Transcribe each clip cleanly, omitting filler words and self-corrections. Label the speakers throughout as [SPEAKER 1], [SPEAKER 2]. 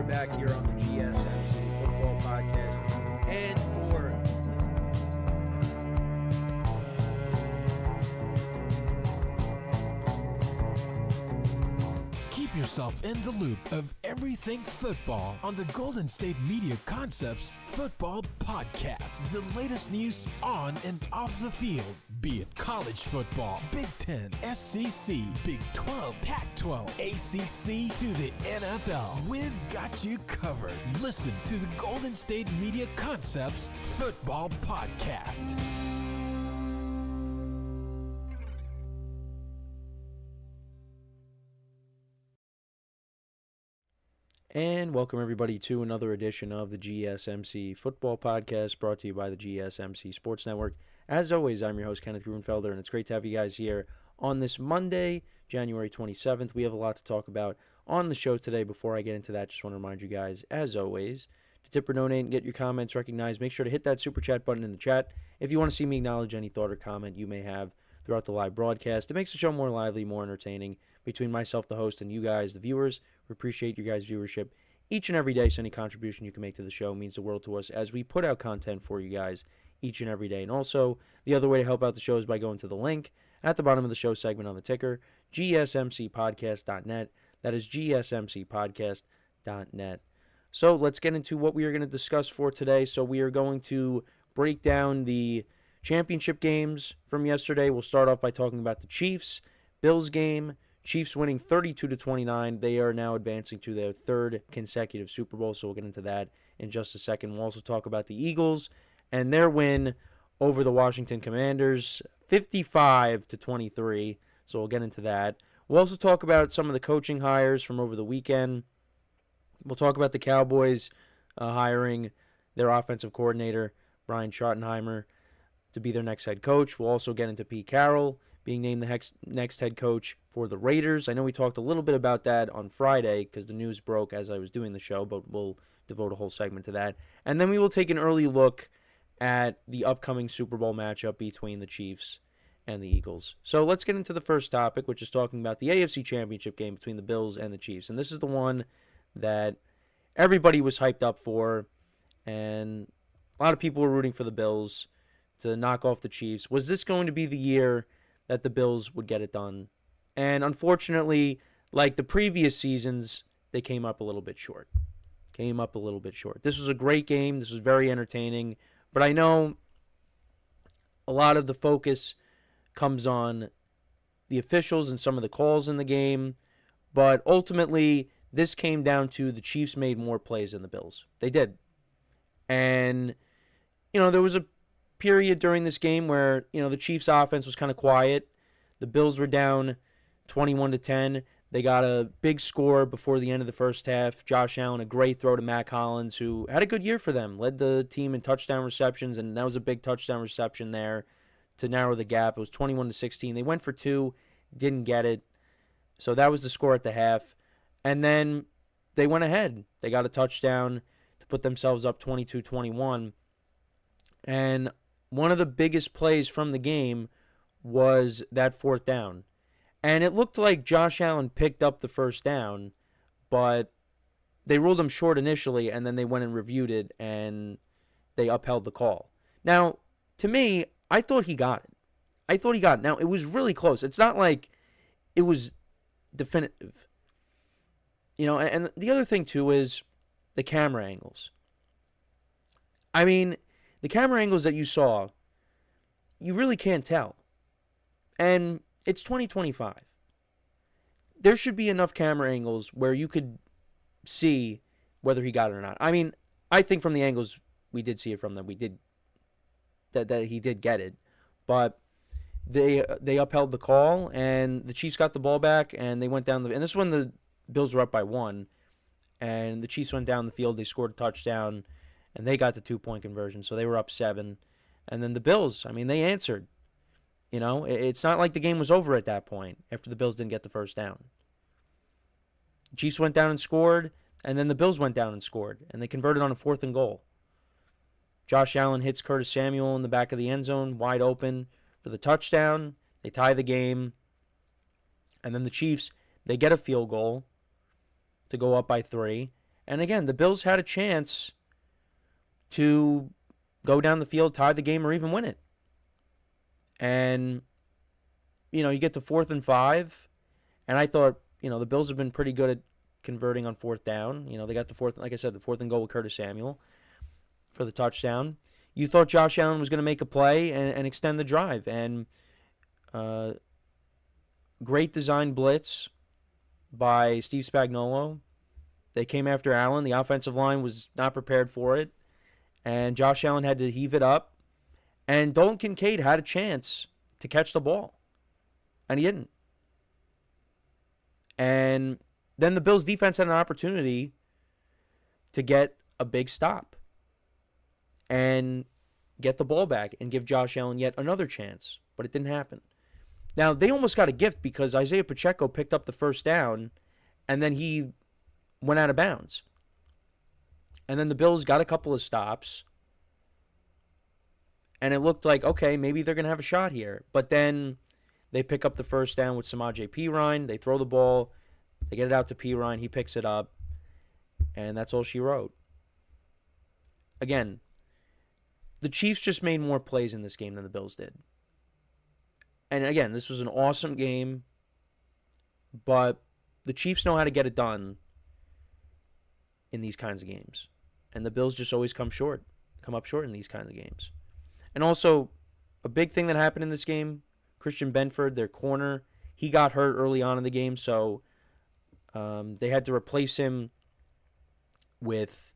[SPEAKER 1] back here on the GSMC Football Podcast. And for
[SPEAKER 2] keep yourself in the loop of everything football on the Golden State Media Concepts Football Podcast. The latest news on and off the field, be it college football, Big Ten, SEC, Big 12, Pac-12, ACC to the NFL. We've got you covered. Listen to the Golden State Media Concepts Football Podcast.
[SPEAKER 1] And welcome everybody to another edition of the GSMC Football Podcast, brought to you by the GSMC Sports Network. As always, I'm your host, Kenneth, and it's great to have you guys here on this Monday, January 27th. We have a lot to talk about on the show today. Before I get into that, just want to remind you guys, as always, to tip or donate and get your comments recognized. Make sure to hit that super chat button in the chat if you want to see me acknowledge any thought or comment you may have throughout the live broadcast. It makes the show more lively, more entertaining between myself, the host, and you guys, the viewers. We appreciate you guys' viewership each and every day, so any contribution you can make to the show means the world to us as we put out content for you guys each and every day. And also, the other way to help out the show is by going to the link at the bottom of the show segment on the ticker, gsmcpodcast.net. That is gsmcpodcast.net. So let's get into what we are going to discuss for today. So we are going to break down the championship games from yesterday. We'll start off by talking about the Chiefs-Bills game. Chiefs winning 32-29. They are now advancing to their third consecutive Super Bowl, so we'll get into that in just a second. We'll also talk about the Eagles and their win over the Washington Commanders, 55-23, so we'll get into that. We'll also talk about some of the coaching hires from over the weekend. We'll talk about the Cowboys hiring their offensive coordinator, Brian Schottenheimer, to be their next head coach. We'll also get into Pete Carroll being named the next head coach for the Raiders. I know we talked a little bit about that on Friday because the news broke as I was doing the show, but we'll devote a whole segment to that. And then we will take an early look at the upcoming Super Bowl matchup between the Chiefs and the Eagles. So let's get into the first topic, which is talking about the AFC Championship game between the Bills and the Chiefs. And this is the one that everybody was hyped up for, and a lot of people were rooting for the Bills to knock off the Chiefs. Was this going to be the year that the Bills would get it done? And unfortunately, like the previous seasons, they came up a little bit short. This was a great game. This was very entertaining. But I know a lot of the focus comes on the officials and some of the calls in the game. But ultimately, this came down to the Chiefs made more plays than the Bills. They did. And, there was a period during this game where, the Chiefs' offense was kind of quiet. The Bills were down 21-10. They got a big score before the end of the first half. Josh Allen, a great throw to Matt Collins, who had a good year for them, led the team in touchdown receptions, and that was a big touchdown reception there to narrow the gap. It was 21-16. They went for two, didn't get it. So that was the score at the half. And then they went ahead. They got a touchdown to put themselves up 22-21. And one of the biggest plays from the game was that fourth down. And it looked like Josh Allen picked up the first down, but they ruled him short initially, and then they went and reviewed it, and they upheld the call. Now, to me, I thought he got it. Now, it was really close. It's not like it was definitive. And the other thing, too, is the camera angles. I mean, the camera angles that you saw, you really can't tell. And it's 2025. There should be enough camera angles where you could see whether he got it or not. I mean, I think from the angles we did see it from them, that he did get it. But they upheld the call, and the Chiefs got the ball back, and they went down and this is when the Bills were up by 1, and the Chiefs went down the field. They scored a touchdown, and they got the 2-point conversion, so they were up 7. And then the Bills, they answered. It's not like the game was over at that point after the Bills didn't get the first down. The Chiefs went down and scored, and then the Bills went down and scored, and they converted on a 4th and goal. Josh Allen hits Curtis Samuel in the back of the end zone, wide open for the touchdown. They tie the game, and then the Chiefs, they get a field goal to go up by 3, And again, the Bills had a chance to go down the field, tie the game, or even win it. And, you get to 4th and 5, and I thought, the Bills have been pretty good at converting on 4th down. They got the 4th, like I said, the 4th and goal with Curtis Samuel for the touchdown. You thought Josh Allen was going to make a play and extend the drive. And great design blitz by Steve Spagnuolo. They came after Allen. The offensive line was not prepared for it. And Josh Allen had to heave it up. And Dalton Kincaid had a chance to catch the ball. And he didn't. And then the Bills' defense had an opportunity to get a big stop and get the ball back and give Josh Allen yet another chance. But it didn't happen. Now, they almost got a gift because Isaiah Pacheco picked up the first down, and then he went out of bounds. And then the Bills got a couple of stops, and it looked like, okay, maybe they're going to have a shot here. But then they pick up the first down with Samaje Perine. They throw the ball. They get it out to Perine. He picks it up, and that's all she wrote. Again, the Chiefs just made more plays in this game than the Bills did. And again, this was an awesome game, but the Chiefs know how to get it done in these kinds of games. And the Bills just always come up short in these kinds of games. And also, a big thing that happened in this game, Christian Benford, their corner, he got hurt early on in the game, so they had to replace him with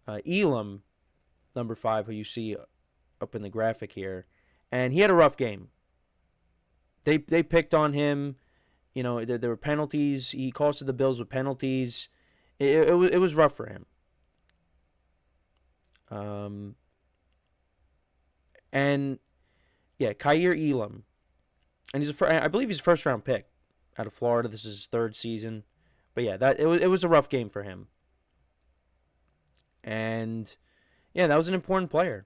[SPEAKER 1] Elam, number 5, who you see up in the graphic here. And he had a rough game. They picked on him. There were penalties. He costed the Bills with penalties. It was rough for him. And yeah, Kaiir Elam, and I believe he's a first-round pick out of Florida. This is his 3rd season, but yeah, it was a rough game for him. And yeah, that was an important player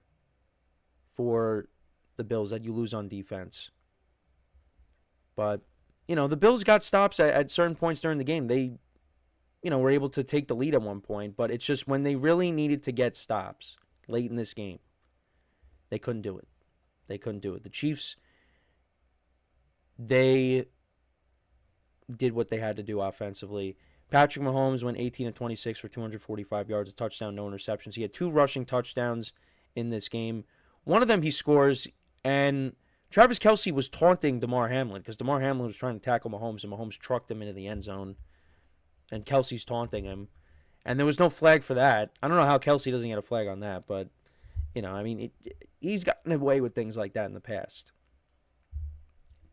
[SPEAKER 1] for the Bills that you lose on defense. But, the Bills got stops at certain points during the game. They, were able to take the lead at one point, but it's just when they really needed to get stops late in this game, they couldn't do it. The Chiefs, they did what they had to do offensively. Patrick Mahomes went 18 of 26 for 245 yards, a touchdown, no interceptions. He had 2 rushing touchdowns in this game. One of them he scores, and Travis Kelce was taunting Damar Hamlin because Damar Hamlin was trying to tackle Mahomes, and Mahomes trucked him into the end zone. And Kelce's taunting him. And there was no flag for that. I don't know how Kelce doesn't get a flag on that, but, he's gotten away with things like that in the past.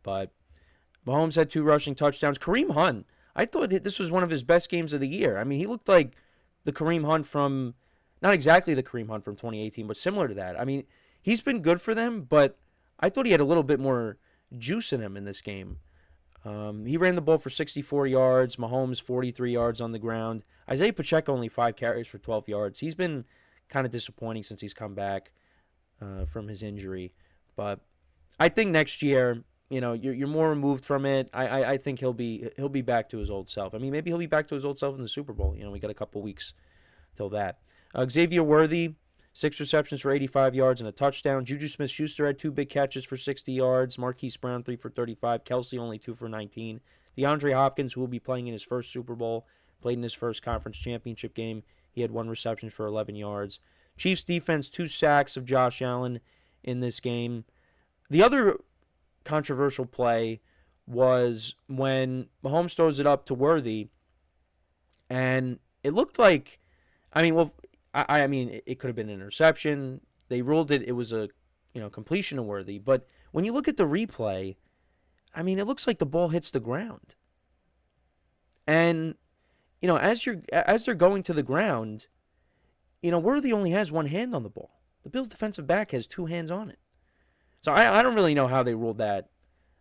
[SPEAKER 1] But Mahomes had 2 rushing touchdowns. Kareem Hunt, I thought this was one of his best games of the year. I mean, he looked like the Kareem Hunt from, not exactly the Kareem Hunt from 2018, but similar to that. I mean, he's been good for them, but I thought he had a little bit more juice in him in this game. He ran the ball for 64 yards. Mahomes, 43 yards on the ground. Isaiah Pacheco, only 5 carries for 12 yards. He's been kind of disappointing since he's come back from his injury. But I think next year, you're more removed from it. I think he'll be back to his old self. I mean, maybe he'll be back to his old self in the Super Bowl. We got a couple weeks till that. Xavier Worthy, 6 receptions for 85 yards and a touchdown. Juju Smith-Schuster had 2 big catches for 60 yards. Marquise Brown, 3 for 35. Kelce, only 2 for 19. DeAndre Hopkins, who will be playing in his first Super Bowl, played in his first conference championship game. He had 1 reception for 11 yards. Chiefs defense, 2 sacks of Josh Allen in this game. The other controversial play was when Mahomes throws it up to Worthy, and it looked like, I mean, it could have been an interception. They ruled it was a completion of Worthy. But when you look at the replay, I mean, it looks like the ball hits the ground. And as they're going to the ground, Worthy only has 1 hand on the ball. The Bills' defensive back has 2 hands on it. So I don't really know how they ruled that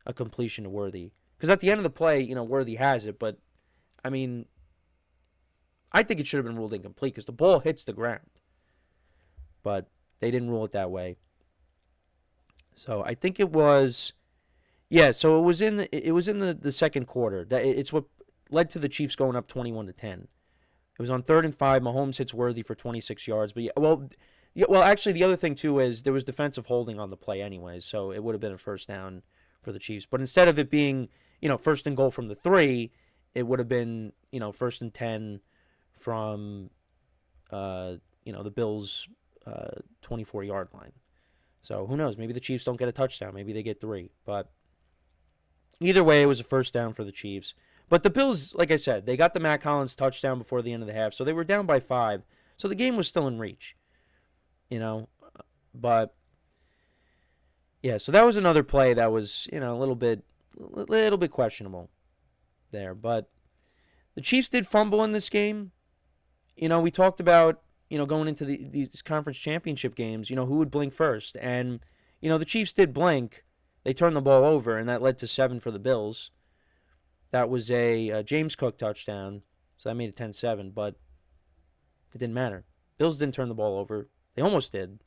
[SPEAKER 1] a completion to Worthy. Because at the end of the play, Worthy has it. But I mean, I think it should have been ruled incomplete because the ball hits the ground. But they didn't rule it that way. So I think it was, so it was in the second quarter. It's what led to the Chiefs going up 21-10. It was on 3rd and 5. Mahomes hits Worthy for 26 yards. But well, actually, the other thing too is there was defensive holding on the play anyways, so it would have been a first down for the Chiefs. But instead of it being, first and goal from the 3, it would have been, 1st and 10 from, the Bills' 24-yard line. So who knows? Maybe the Chiefs don't get a touchdown. Maybe they get 3. But either way, it was a first down for the Chiefs. But the Bills, like I said, they got the Matt Collins touchdown before the end of the half, so they were down by 5. So the game was still in reach, But yeah, so that was another play that was, a little bit questionable there. But the Chiefs did fumble in this game. We talked about, going into these conference championship games, who would blink first. And, the Chiefs did blink. They turned the ball over, and that led to 7 for the Bills. That was a James Cook touchdown, so that made it 10-7, but it didn't matter. Bills didn't turn the ball over. They almost did.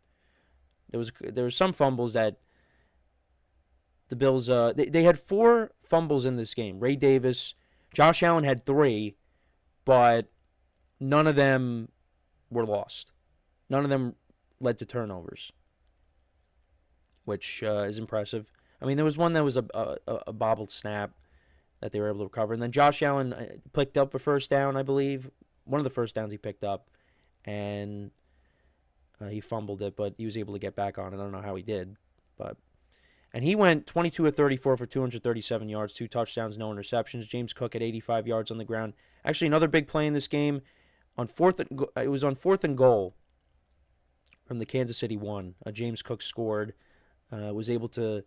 [SPEAKER 1] There was some fumbles that the Bills they had 4 fumbles in this game. Ray Davis, Josh Allen had 3, but none of them were lost. None of them led to turnovers, which is impressive. I mean, there was one that was a bobbled snap that they were able to recover. And then Josh Allen picked up a first down, I believe. One of the first downs he picked up. And he fumbled it, but he was able to get back on it. I don't know how he did. And he went 22 of 34 for 237 yards, 2 touchdowns, no interceptions. James Cook had 85 yards on the ground. Actually, another big play in this game. It was on 4th and goal from the Kansas City 1. James Cook scored. Was able to...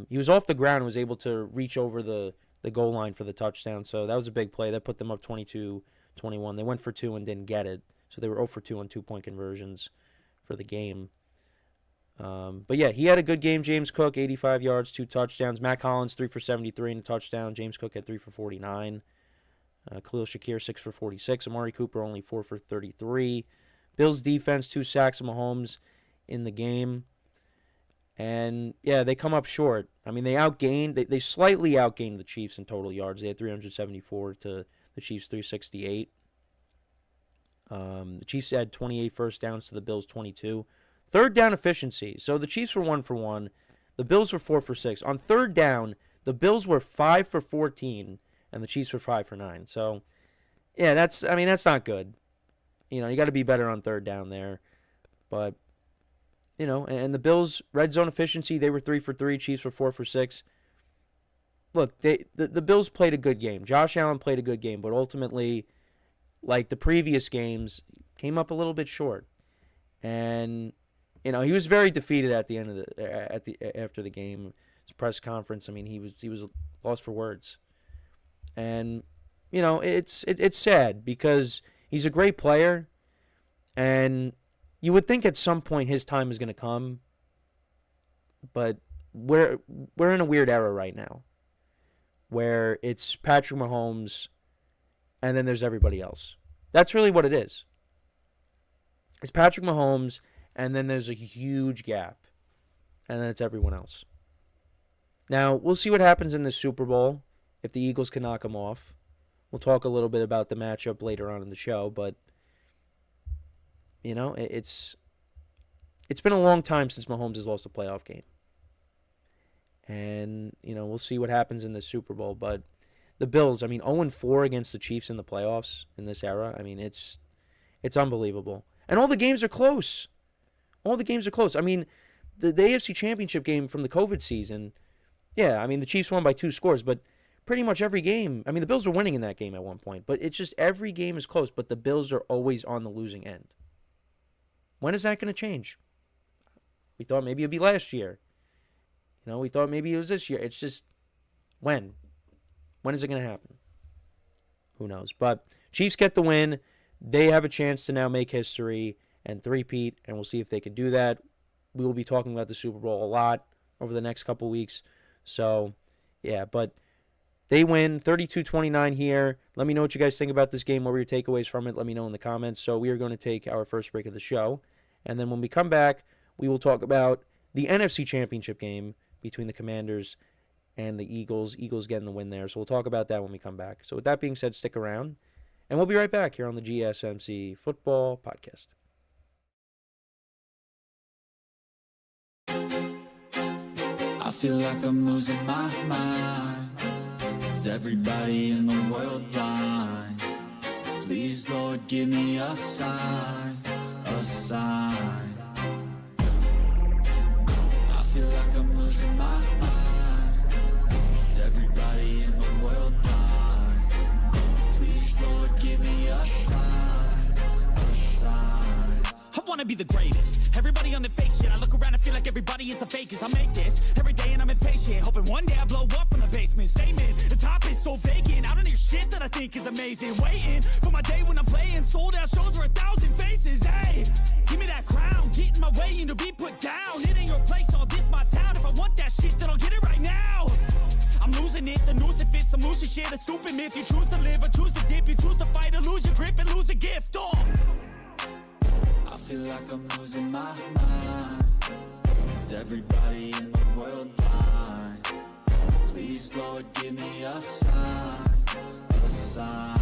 [SPEAKER 1] he was off the ground and was able to reach over the goal line for the touchdown. So that was a big play. That put them up 22-21. They went for 2 and didn't get it. So they were 0 for 2 on 2-point conversions for the game. But yeah, he had a good game. James Cook, 85 yards, 2 touchdowns. Matt Collins, 3 for 73 and a touchdown. James Cook had 3 for 49. Khalil Shakir, 6 for 46. Amari Cooper, only 4 for 33. Bills defense, 2 sacks of Mahomes in the game. And, yeah, they come up short. I mean, they slightly outgained the Chiefs in total yards. They had 374 to the Chiefs 368. The Chiefs had 28 first downs to the Bills 22. Third down efficiency. So the Chiefs were 1 for 1. The Bills were 4 for 6. On third down, the Bills were 5 for 14, and the Chiefs were 5 for 9. So, yeah, that's not good. You got to be better on third down there. But... and the Bills' red zone efficiency, they were 3 for 3. Chiefs were 4 for 6. Look, the Bills played a good game. Josh Allen played a good game, but ultimately, like the previous games, came up a little bit short. And he was very defeated at the end of after the game, his press conference. I mean, he was lost for words. And it's sad because he's a great player, and you would think at some point his time is going to come, but we're in a weird era right now where it's Patrick Mahomes and then there's everybody else. That's really what it is. It's Patrick Mahomes and then there's a huge gap and then it's everyone else. Now, we'll see what happens in the Super Bowl if the Eagles can knock them off. We'll talk a little bit about the matchup later on in the show, but it's been a long time since Mahomes has lost a playoff game. And, we'll see what happens in the Super Bowl. But the Bills, 0-4 against the Chiefs in the playoffs in this era, it's unbelievable. And all the games are close. All the games are close. The AFC Championship game from the COVID season, yeah, the Chiefs won by 2 scores, but pretty much every game, the Bills were winning in that game at one point, but it's just every game is close, but the Bills are always on the losing end. When is that going to change? We thought maybe it would be last year. We thought maybe it was this year. It's just, when? When is it going to happen? Who knows? But Chiefs get the win. They have a chance to now make history and three-peat, and we'll see if they can do that. We will be talking about the Super Bowl a lot over the next couple weeks. So, yeah, but they win 32-29 here. Let me know what you guys think about this game. What were your takeaways from it? Let me know in the comments. So we are going to take our first break of the show. And then when we come back, we will talk about the NFC Championship game between the Commanders and the Eagles. Eagles getting the win there. So we'll talk about that when we come back. So with that being said, stick around, And we'll be right back here on the GSMC Football Podcast.
[SPEAKER 3] I feel like I'm losing my mind. Is everybody in the world blind? Please, Lord, give me a sign, a sign. I feel like I'm losing my mind. Is everybody in the world blind? Please, Lord, give me a sign, a sign.
[SPEAKER 4] I wanna be the greatest. Everybody on the fake shit. I look around and feel like everybody is the fakest. I make this every day and I'm impatient, hoping one day I blow up from the basement. Statement, the top is so vacant. I don't hear shit that I think is amazing. Waiting for my day when I'm playing sold out shows for 1,000 faces. Hey, give me that crown, get in my way and to be put down. It ain't your place, all this my town. If I want that shit, then I'll get it right now. I'm losing it, the noose it fits, I'm losing shit. A stupid myth, you choose to live or choose to dip. You choose to fight or lose your grip and lose a gift. Oh,
[SPEAKER 3] I feel like I'm losing my mind. Is everybody in the world blind? Please, Lord, give me a sign, a sign.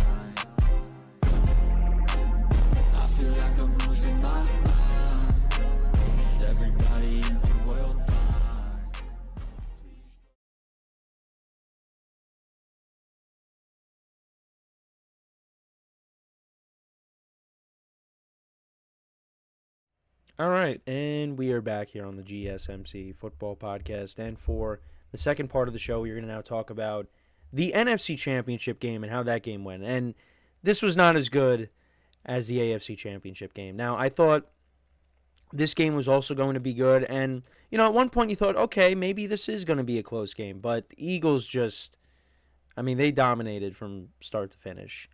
[SPEAKER 3] I feel like I'm losing my mind. Is everybody in the world blind? Please.
[SPEAKER 1] All right, and we are back here on the GSMC Football Podcast. And for the second part of the show, we're going to now talk about the NFC Championship game and how that game went. And this was not as good as the AFC Championship game. Now, I thought this game was also going to be good. And, you know, at one point you thought, okay, maybe this is going to be a close game. But the Eagles just, I mean, they dominated from start to finish.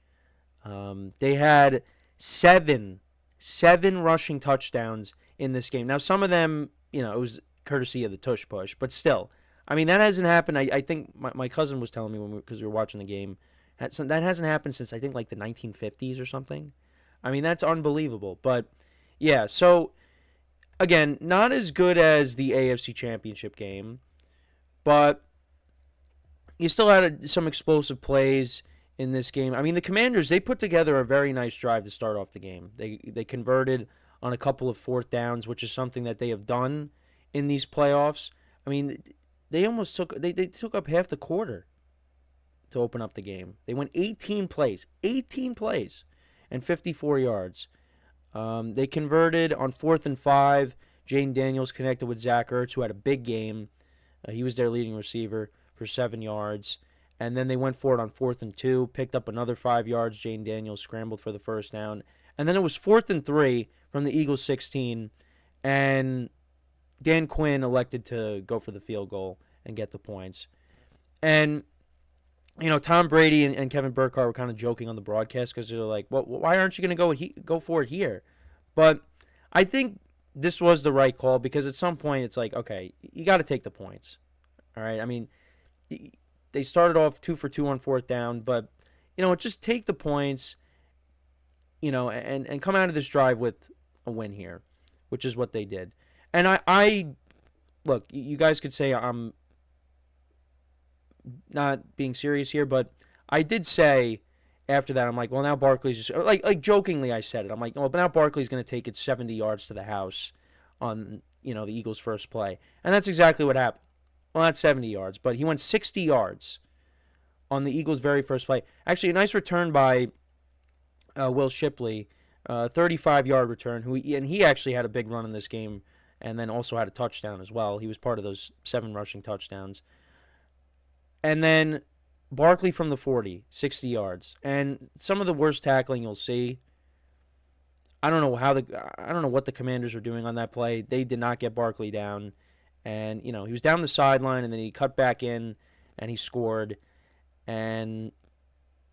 [SPEAKER 1] They had seven rushing touchdowns in this game. Now, some of them, you know, it was courtesy of the tush push, but still, I mean, that hasn't happened. I think my cousin was telling me because we were watching the game, that hasn't happened since I think like the 1950s or something. I mean, that's unbelievable. But yeah, so again, not as good as the AFC Championship game, but you still had some explosive plays in this game. I mean, the Commanders, they put together a very nice drive to start off the game. They converted on a couple of fourth downs, which is something that they have done in these playoffs. I mean, they almost took up half the quarter to open up the game. They went 18 plays, and 54 yards. They converted on 4th and 5. Jane Daniels connected with Zach Ertz, who had a big game. He was their leading receiver for 7 yards. And then they went for it on 4th and 2, picked up another 5 yards. Jane Daniels scrambled for the first down. And then it was 4th and 3 from the Eagles 16. And Dan Quinn elected to go for the field goal and get the points. And, you know, Tom Brady and Kevin Burkhardt were kind of joking on the broadcast because they're like, well, why aren't you going to go for it here? But I think this was the right call because at some point it's like, okay, you got to take the points. All right? I mean, they started off 2 for 2 on 4th down, but, you know, just take the points, you know, and come out of this drive with a win here, which is what they did. And I look, you guys could say I'm not being serious here, but I did say after that, I'm like, well, now Barkley's just, like jokingly I said it. I'm like, well, but now Barkley's going to take it 70 yards to the house on, you know, the Eagles' first play. And that's exactly what happened. Well, not 70 yards, but he went 60 yards on the Eagles' very first play. Actually, a nice return by Will Shipley, 35-yard return. He actually had a big run in this game and then also had a touchdown as well. He was part of those 7 rushing touchdowns. And then Barkley from the 40, 60 yards. And some of the worst tackling you'll see. I don't know what the Commanders were doing on that play. They did not get Barkley down. And, you know, he was down the sideline, and then he cut back in, and he scored. And,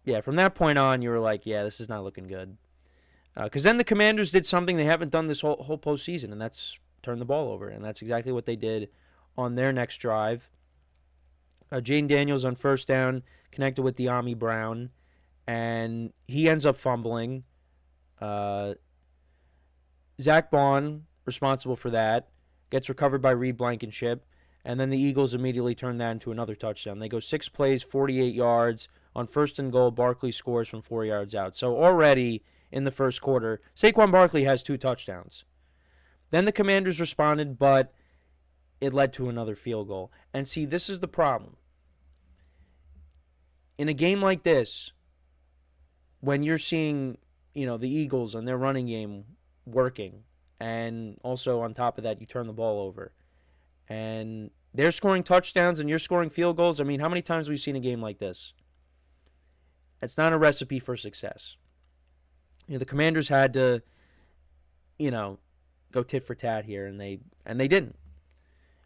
[SPEAKER 1] yeah, from that point on, you were like, yeah, this is not looking good. Because then the Commanders did something they haven't done this whole postseason, and that's turn the ball over. And that's exactly what they did on their next drive. Jane Daniels on first down connected with De'Ami Brown, and he ends up fumbling. Zach Bond, responsible for that, gets recovered by Reed Blankenship, and then the Eagles immediately turn that into another touchdown. They go 6 plays, 48 yards, On first and goal, Barkley scores from 4 yards out. So already in the first quarter, Saquon Barkley has 2 touchdowns. Then the Commanders responded, but it led to another field goal. And see, this is the problem. In a game like this, when you're seeing, the Eagles and their running game working, and also on top of that, you turn the ball over, and they're scoring touchdowns and you're scoring field goals. I mean, how many times have we seen a game like this? It's not a recipe for success. The Commanders had to, go tit for tat here, and they didn't.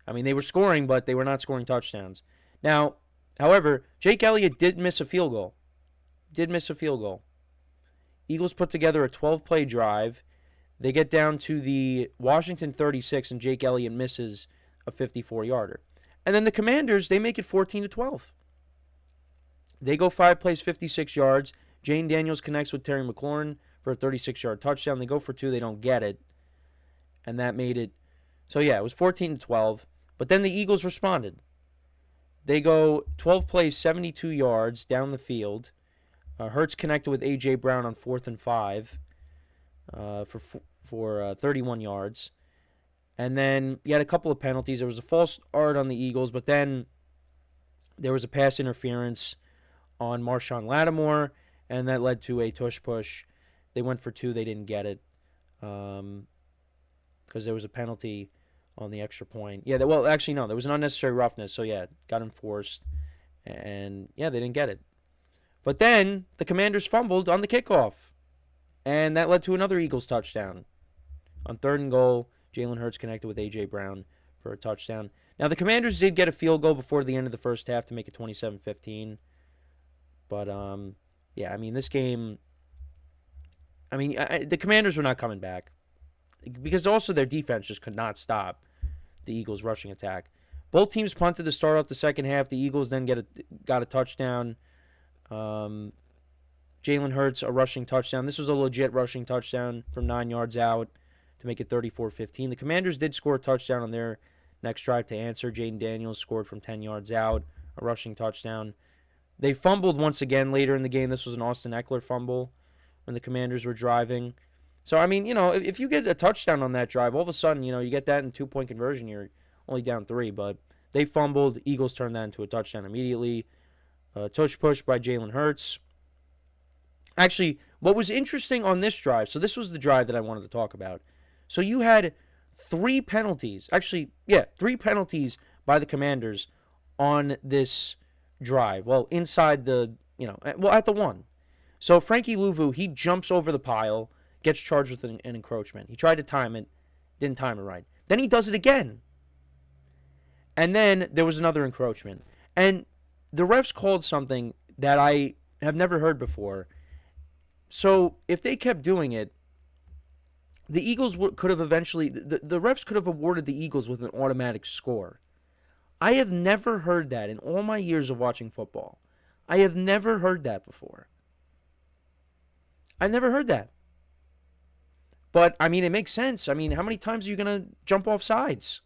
[SPEAKER 1] I mean, they were scoring, but they were not scoring touchdowns. Now, however, Jake Elliott did miss a field goal. Eagles put together a 12-play drive. They get down to the Washington 36, and Jake Elliott misses a 54-yarder. And then the Commanders, they make it 14-12. They go 5 plays, 56 yards. Jane Daniels connects with Terry McLaurin for a 36-yard touchdown. They go for 2. They don't get it. And that made it. So, yeah, it was 14-12. But then the Eagles responded. They go 12 plays, 72 yards down the field. Hurts connected with A.J. Brown on 4th and 5 for 31 yards. And then you had a couple of penalties. There was a false start on the Eagles, but then there was a pass interference on Marshawn Lattimore, and that led to a tush push. They went for 2. They didn't get it because there was a penalty on the extra point. Yeah, well, actually, no. There was an unnecessary roughness, so, yeah, got enforced. And, yeah, they didn't get it. But then the Commanders fumbled on the kickoff, and that led to another Eagles touchdown. On 3rd and goal, Jalen Hurts connected with A.J. Brown for a touchdown. Now, the Commanders did get a field goal before the end of the first half to make it 27-15. But, yeah, I mean, this game, the Commanders were not coming back. Because also their defense just could not stop the Eagles' rushing attack. Both teams punted to start off the second half. The Eagles then got a touchdown. Jalen Hurts, a rushing touchdown. This was a legit rushing touchdown from 9 yards out to make it 34-15. The Commanders did score a touchdown on their next drive to answer. Jaden Daniels scored from 10 yards out, a rushing touchdown. They fumbled once again later in the game. This was an Austin Eckler fumble when the Commanders were driving. So, I mean, if you get a touchdown on that drive, all of a sudden, you get that in 2-point conversion, you're only down 3. But they fumbled. Eagles turned that into a touchdown immediately. Tush push by Jalen Hurts. Actually, what was interesting on this drive, so this was the drive that I wanted to talk about. So you had 3 penalties. Actually, yeah, 3 penalties by the Commanders on this drive. Well, inside the, at the 1. So Frankie Louvu, he jumps over the pile, gets charged with an encroachment. He tried to time it, didn't time it right. Then he does it again. And then there was another encroachment. And the refs called something that I have never heard before. So if they kept doing it, the Eagles could have eventually, the refs could have awarded the Eagles with an automatic score. I have never heard that in all my years of watching football. I have never heard that before. I've never heard that. But, it makes sense. How many times are you going to jump off sides?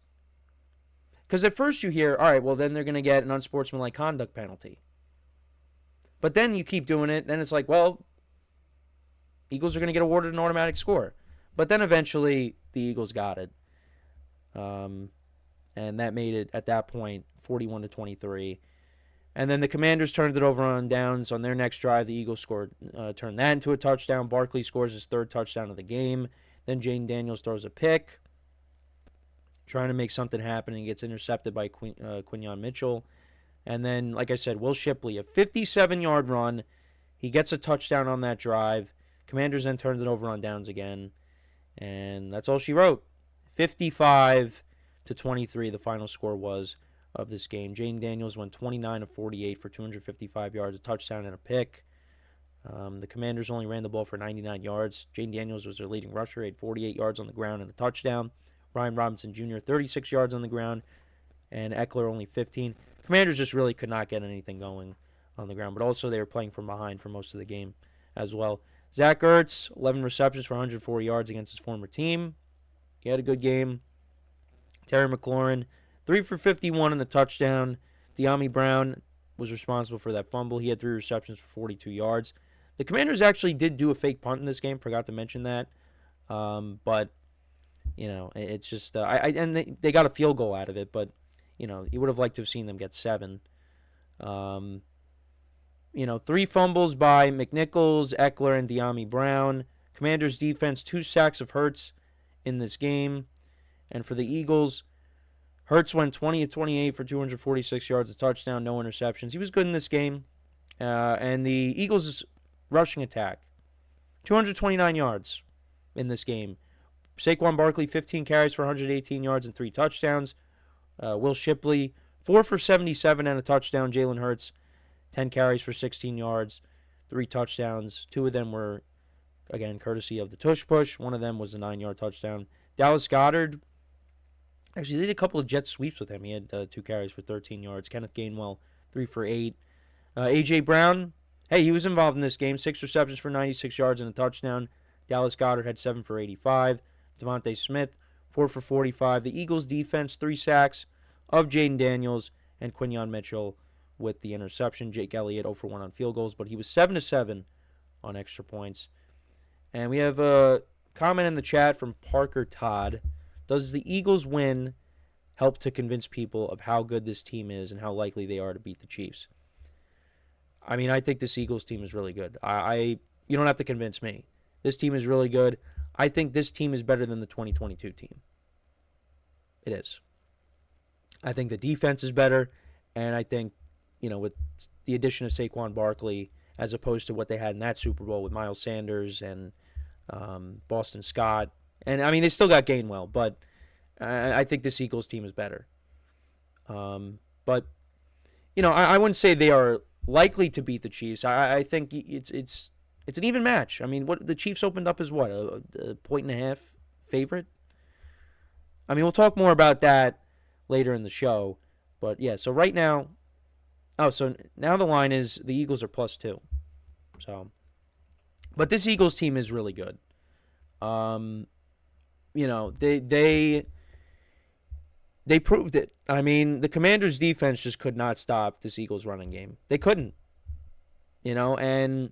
[SPEAKER 1] Because at first you hear, all right, well, then they're going to get an unsportsmanlike conduct penalty. But then you keep doing it, then it's like, well, Eagles are going to get awarded an automatic score. But then eventually the Eagles got it. And that made it, at that point, 41-23. And then the Commanders turned it over on downs. On their next drive, the Eagles turned that into a touchdown. Barkley scores his 3rd touchdown of the game. Then Jaden Daniels throws a pick, trying to make something happen, and gets intercepted by Quinyon Mitchell. And then, like I said, Will Shipley, a 57-yard run. He gets a touchdown on that drive. Commanders then turned it over on downs again. And that's all she wrote. 55-23, the final score was of this game. Jaden Daniels went 29 of 48 for 255 yards, a touchdown and a pick. The Commanders only ran the ball for 99 yards. Jaden Daniels was their leading rusher. He had 48 yards on the ground and a touchdown. Brian Robinson Jr., 36 yards on the ground, and Eckler only 15. Commanders just really could not get anything going on the ground, but also they were playing from behind for most of the game as well. Zach Ertz, 11 receptions for 104 yards against his former team. He had a good game. Terry McLaurin, 3 for 51 in the touchdown. De'Ami Brown, was responsible for that fumble. He had 3 receptions for 42 yards. The Commanders actually did do a fake punt in this game. Forgot to mention that. But, it's just and they got a field goal out of it. But, you would have liked to have seen them get 7. 3 fumbles by McNichols, Eckler, and De'Ami Brown. Commanders defense, 2 sacks of Hurts in this game. And for the Eagles, Hurts went 20 of 28 for 246 yards, a touchdown, no interceptions. He was good in this game. And the Eagles' rushing attack, 229 yards in this game. Saquon Barkley, 15 carries for 118 yards and 3 touchdowns. Will Shipley, 4 for 77 and a touchdown. Jalen Hurts, 10 carries for 16 yards, 3 touchdowns. 2 of them were, again, courtesy of the tush push. 1 of them was a 9-yard touchdown. Dallas Goedert, actually, they did a couple of jet sweeps with him. He had 2 carries for 13 yards. Kenneth Gainwell, 3 for 8. A.J. Brown, hey, he was involved in this game. 6 receptions for 96 yards and a touchdown. Dallas Goedert had 7 for 85. Devontae Smith, 4 for 45. The Eagles' defense, 3 sacks of Jaden Daniels and Quinyon Mitchell with the interception. Jake Elliott, 0 for 1 on field goals, but he was 7-7 on extra points. And we have a comment in the chat from Parker Todd. Does the Eagles win help to convince people of how good this team is and how likely they are to beat the Chiefs? I mean, I think this Eagles team is really good. You don't have to convince me. This team is really good. I think this team is better than the 2022 team. It is. I think the defense is better, and I think, with the addition of Saquon Barkley, as opposed to what they had in that Super Bowl with Miles Sanders and Boston Scott, and I mean, they still got Gainwell, but I think this Eagles team is better. But, I wouldn't say they are likely to beat the Chiefs. I think it's an even match. I mean, what the Chiefs opened up as what, a 1.5 favorite? I mean, we'll talk more about that later in the show. But yeah, so right now, so now the line is the Eagles are +2. So, but this Eagles team is really good. They proved it. I mean, the Commanders' defense just could not stop this Eagles running game. They couldn't. And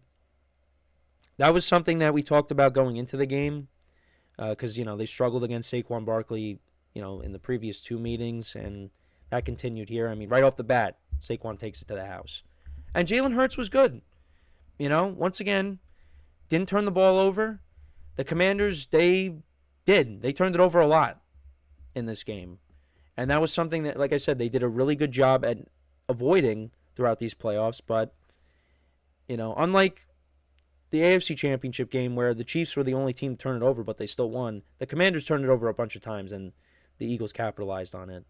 [SPEAKER 1] that was something that we talked about going into the game because, they struggled against Saquon Barkley, in the previous 2 meetings, and that continued here. I mean, right off the bat, Saquon takes it to the house. And Jalen Hurts was good. Once again, didn't turn the ball over. The Commanders, they did. They turned it over a lot in this game. And that was something that, like I said, they did a really good job at avoiding throughout these playoffs. But, unlike the AFC Championship game where the Chiefs were the only team to turn it over, but they still won, the Commanders turned it over a bunch of times, and the Eagles capitalized on it.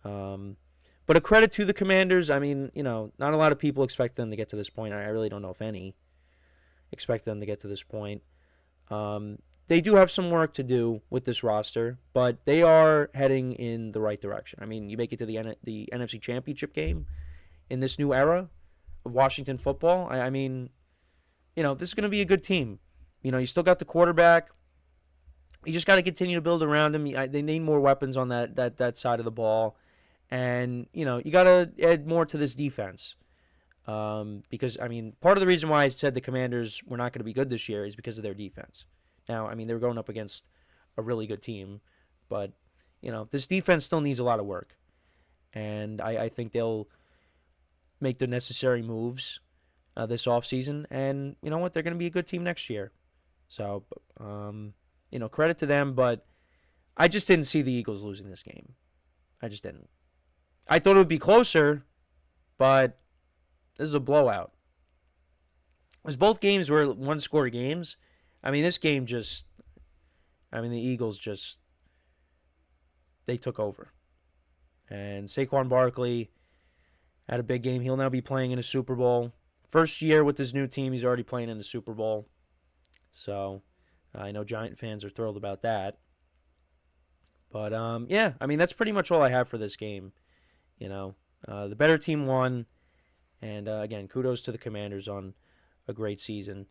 [SPEAKER 1] But a credit to the Commanders. I mean, not a lot of people expect them to get to this point. I really don't know if any expect them to get to this point. They do have some work to do with this roster, but they are heading in the right direction. I mean, you make it to the NFC Championship game in this new era of Washington football. I mean, this is going to be a good team. You still got the quarterback. You just got to continue to build around him. They need more weapons on that side of the ball. And, you got to add more to this defense. Because, I mean, part of the reason why I said the Commanders were not going to be good this year is because of their defense. Now, I mean, they were going up against a really good team. But, this defense still needs a lot of work. And I think they'll make the necessary moves this offseason. And you know what? They're going to be a good team next year. So, credit to them. But I just didn't see the Eagles losing this game. I just didn't. I thought it would be closer, but this is a blowout. Because both games were one-score games. I mean, this game the Eagles they took over. And Saquon Barkley had a big game. He'll now be playing in a Super Bowl. First year with his new team, he's already playing in the Super Bowl. So, I know Giant fans are thrilled about that. But, yeah, I mean, that's pretty much all I have for this game. The better team won. And, again, kudos to the Commanders on a great season.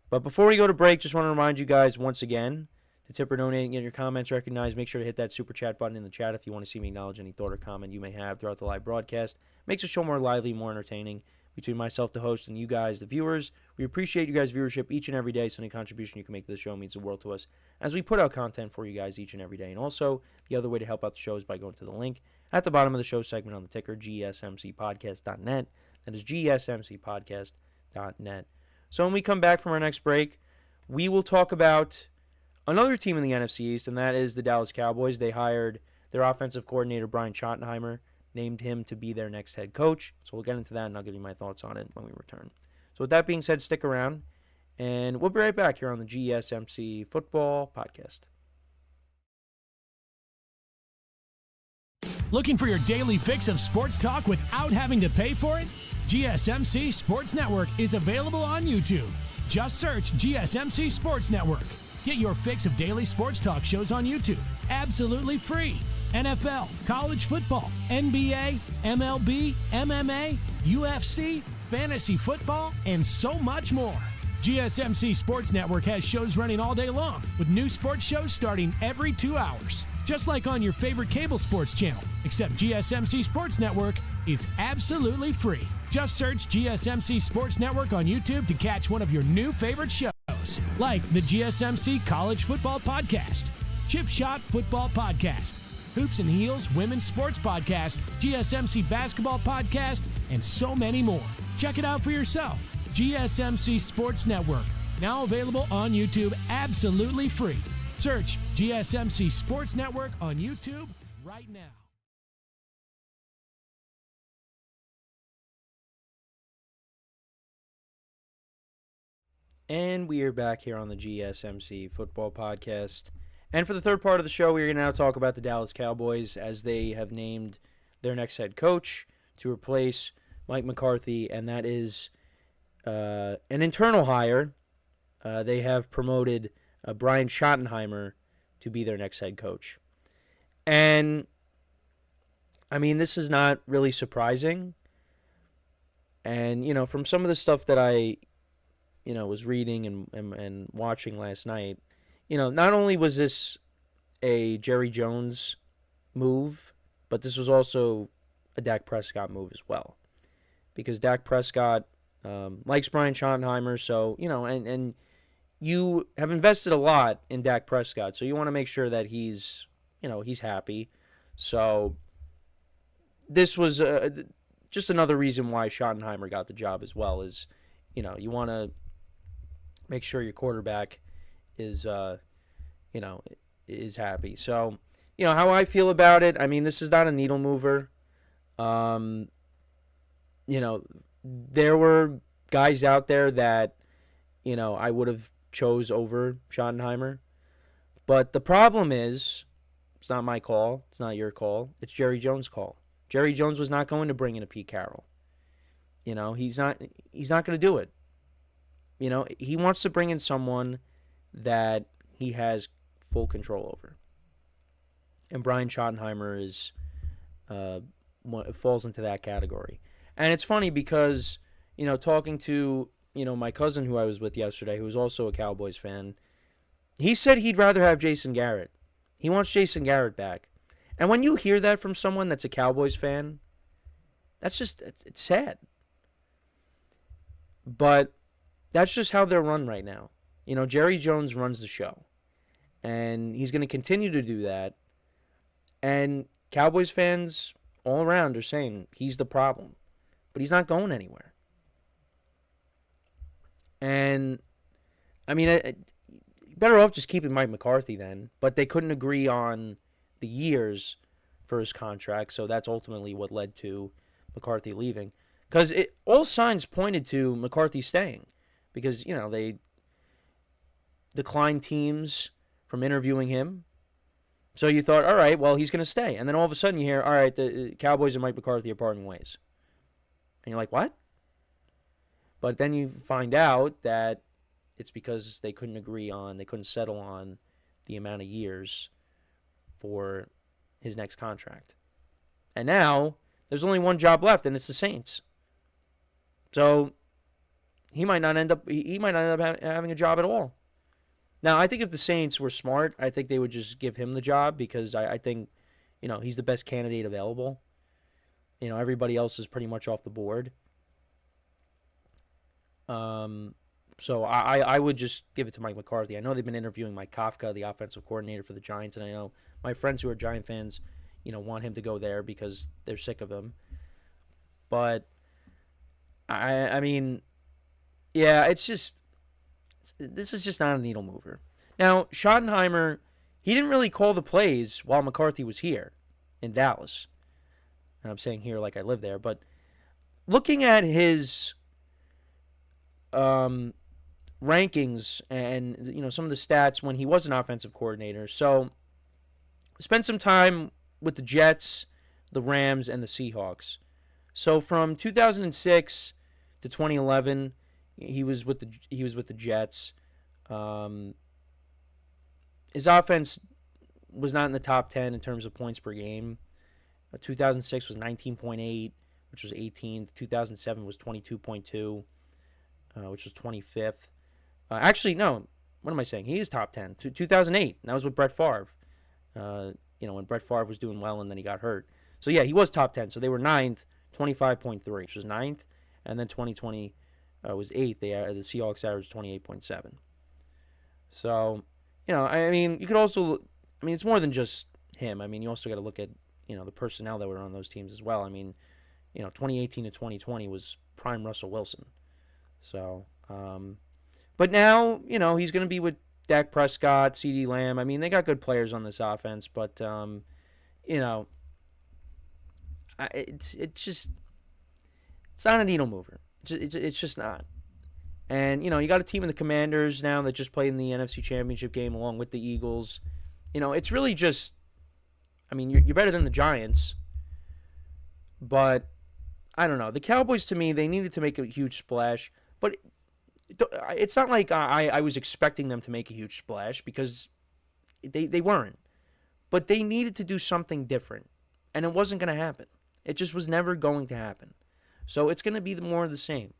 [SPEAKER 1] But before we go to break, just want to remind you guys once again to tip or donate and get your comments recognized, make sure to hit that super chat button in the chat if you want to see me acknowledge any thought or comment you may have throughout the live broadcast. Makes the show more lively, more entertaining. Between myself, the host, and you guys, the viewers, we appreciate you guys' viewership each and every day, so any contribution you can make to the show means the world to us as we put out content for you guys each and every day. And also, the other way to help out the show is by going to the link at the bottom of the show segment on the ticker, GSMCpodcast.net. That is GSMCpodcast.net. So when we come back from our next break, we will talk about another team in the NFC East, and that is the Dallas Cowboys. They hired their offensive coordinator, Brian Schottenheimer, named him to be their next head coach. So we'll get into that, and I'll give you my thoughts on it when we return. So with that being said, stick around, and we'll be right back here on the GSMC Football Podcast.
[SPEAKER 2] Looking for your daily fix of sports talk without having to pay for it? GSMC Sports Network is available on YouTube. Just search GSMC Sports Network. Get your fix of daily sports talk shows on YouTube, absolutely free. NFL, college football, NBA, MLB, MMA, UFC, fantasy football, and so much more. GSMC Sports Network has shows running all day long, with new sports shows starting every 2 hours. Just like on your favorite cable sports channel, except GSMC Sports Network is absolutely free. Just search GSMC Sports Network on YouTube to catch one of your new favorite shows, like the GSMC College Football Podcast, Chip Shot Football Podcast, Hoops and Heels Women's Sports Podcast, GSMC Basketball Podcast, and so many more. Check it out for yourself. GSMC Sports Network, now available on YouTube absolutely free. Search GSMC Sports Network on YouTube right now.
[SPEAKER 1] And we are back here on the GSMC Football Podcast. And for the third part of the show, we're going to now talk about the Dallas Cowboys as they have named their next head coach to replace Mike McCarthy, and that is an internal hire. They have promoted Brian Schottenheimer to be their next head coach. And, I mean, this is not really surprising. And, you know, from some of the stuff that I, you know, was reading and watching last night, you know, not only was this a Jerry Jones move, but this was also a Dak Prescott move as well. Because Dak Prescott likes Brian Schottenheimer, so, you know, and you have invested a lot in Dak Prescott, so you want to make sure that he's, you know, he's happy. So this was just another reason why Schottenheimer got the job as well, is, you know, you want to make sure your quarterback is, you know, is happy. So, you know, how I feel about it, I mean, this is not a needle mover. You know, there were guys out there that, you know, I would have chose over Schottenheimer. But the problem is, it's not my call. It's not your call. It's Jerry Jones' call. Jerry Jones was not going to bring in a Pete Carroll. You know, he's not going to do it. You know, he wants to bring in someone that he has full control over. And Brian Schottenheimer is falls into that category. And it's funny because, you know, talking to, you know, my cousin who I was with yesterday, who was also a Cowboys fan, he said he'd rather have Jason Garrett. He wants Jason Garrett back. And when you hear that from someone that's a Cowboys fan, that's just, it's sad. But that's just how they're run right now. You know, Jerry Jones runs the show. And he's going to continue to do that. And Cowboys fans all around are saying he's the problem. But he's not going anywhere. And, I mean, better off just keeping Mike McCarthy then. But they couldn't agree on the years for his contract. So that's ultimately what led to McCarthy leaving. Because all signs pointed to McCarthy staying. Because, you know, they declined teams from interviewing him. So you thought, all right, well, he's going to stay. And then all of a sudden you hear, all right, the Cowboys and Mike McCarthy are parting ways. And you're like, what? But then you find out that it's because they couldn't settle on the amount of years for his next contract. And now there's only one job left, and it's the Saints. So he might not end up having a job at all. Now, I think if the Saints were smart, I think they would just give him the job because I think, he's the best candidate available. Everybody else is pretty much off the board. So I would just give it to Mike McCarthy. I know they've been interviewing Mike Kafka, the offensive coordinator for the Giants, and I know my friends who are Giant fans, want him to go there because they're sick of him. But I mean, yeah, this is just not a needle mover. Now, Schottenheimer, he didn't really call the plays while McCarthy was here in Dallas. And I'm saying here like I live there, but looking at his rankings and some of the stats when he was an offensive coordinator. So, spent some time with the Jets, the Rams, and the Seahawks. So from 2006 to 2011, he was with the Jets. His offense was not in the top 10 in terms of points per game. 2006 was 19.8, which was 18th. 2007 was 22.2, which was 25th. Actually, no. What am I saying? He is top 10. 2008, and that was with Brett Favre. When Brett Favre was doing well and then he got hurt. So, yeah, he was top 10. So they were 9th, 25.3, which was 9th. And then 2020 was 8th. The Seahawks averaged 28.7. So, I mean, you could also, it's more than just him. I mean, you also got to look at, the personnel that were on those teams as well. I mean, 2018 to 2020 was prime Russell Wilson. So, but now, he's going to be with Dak Prescott, CeeDee Lamb. I mean, they got good players on this offense, but, it's not a needle mover. It's just not. And, you got a team in the Commanders now that just played in the NFC Championship game along with the Eagles. It's really just, you're better than the Giants. But, I don't know. The Cowboys, to me, they needed to make a huge splash. But it's not like I was expecting them to make a huge splash because they weren't. But they needed to do something different. And it wasn't going to happen. It just was never going to happen. So it's going to be more of the same.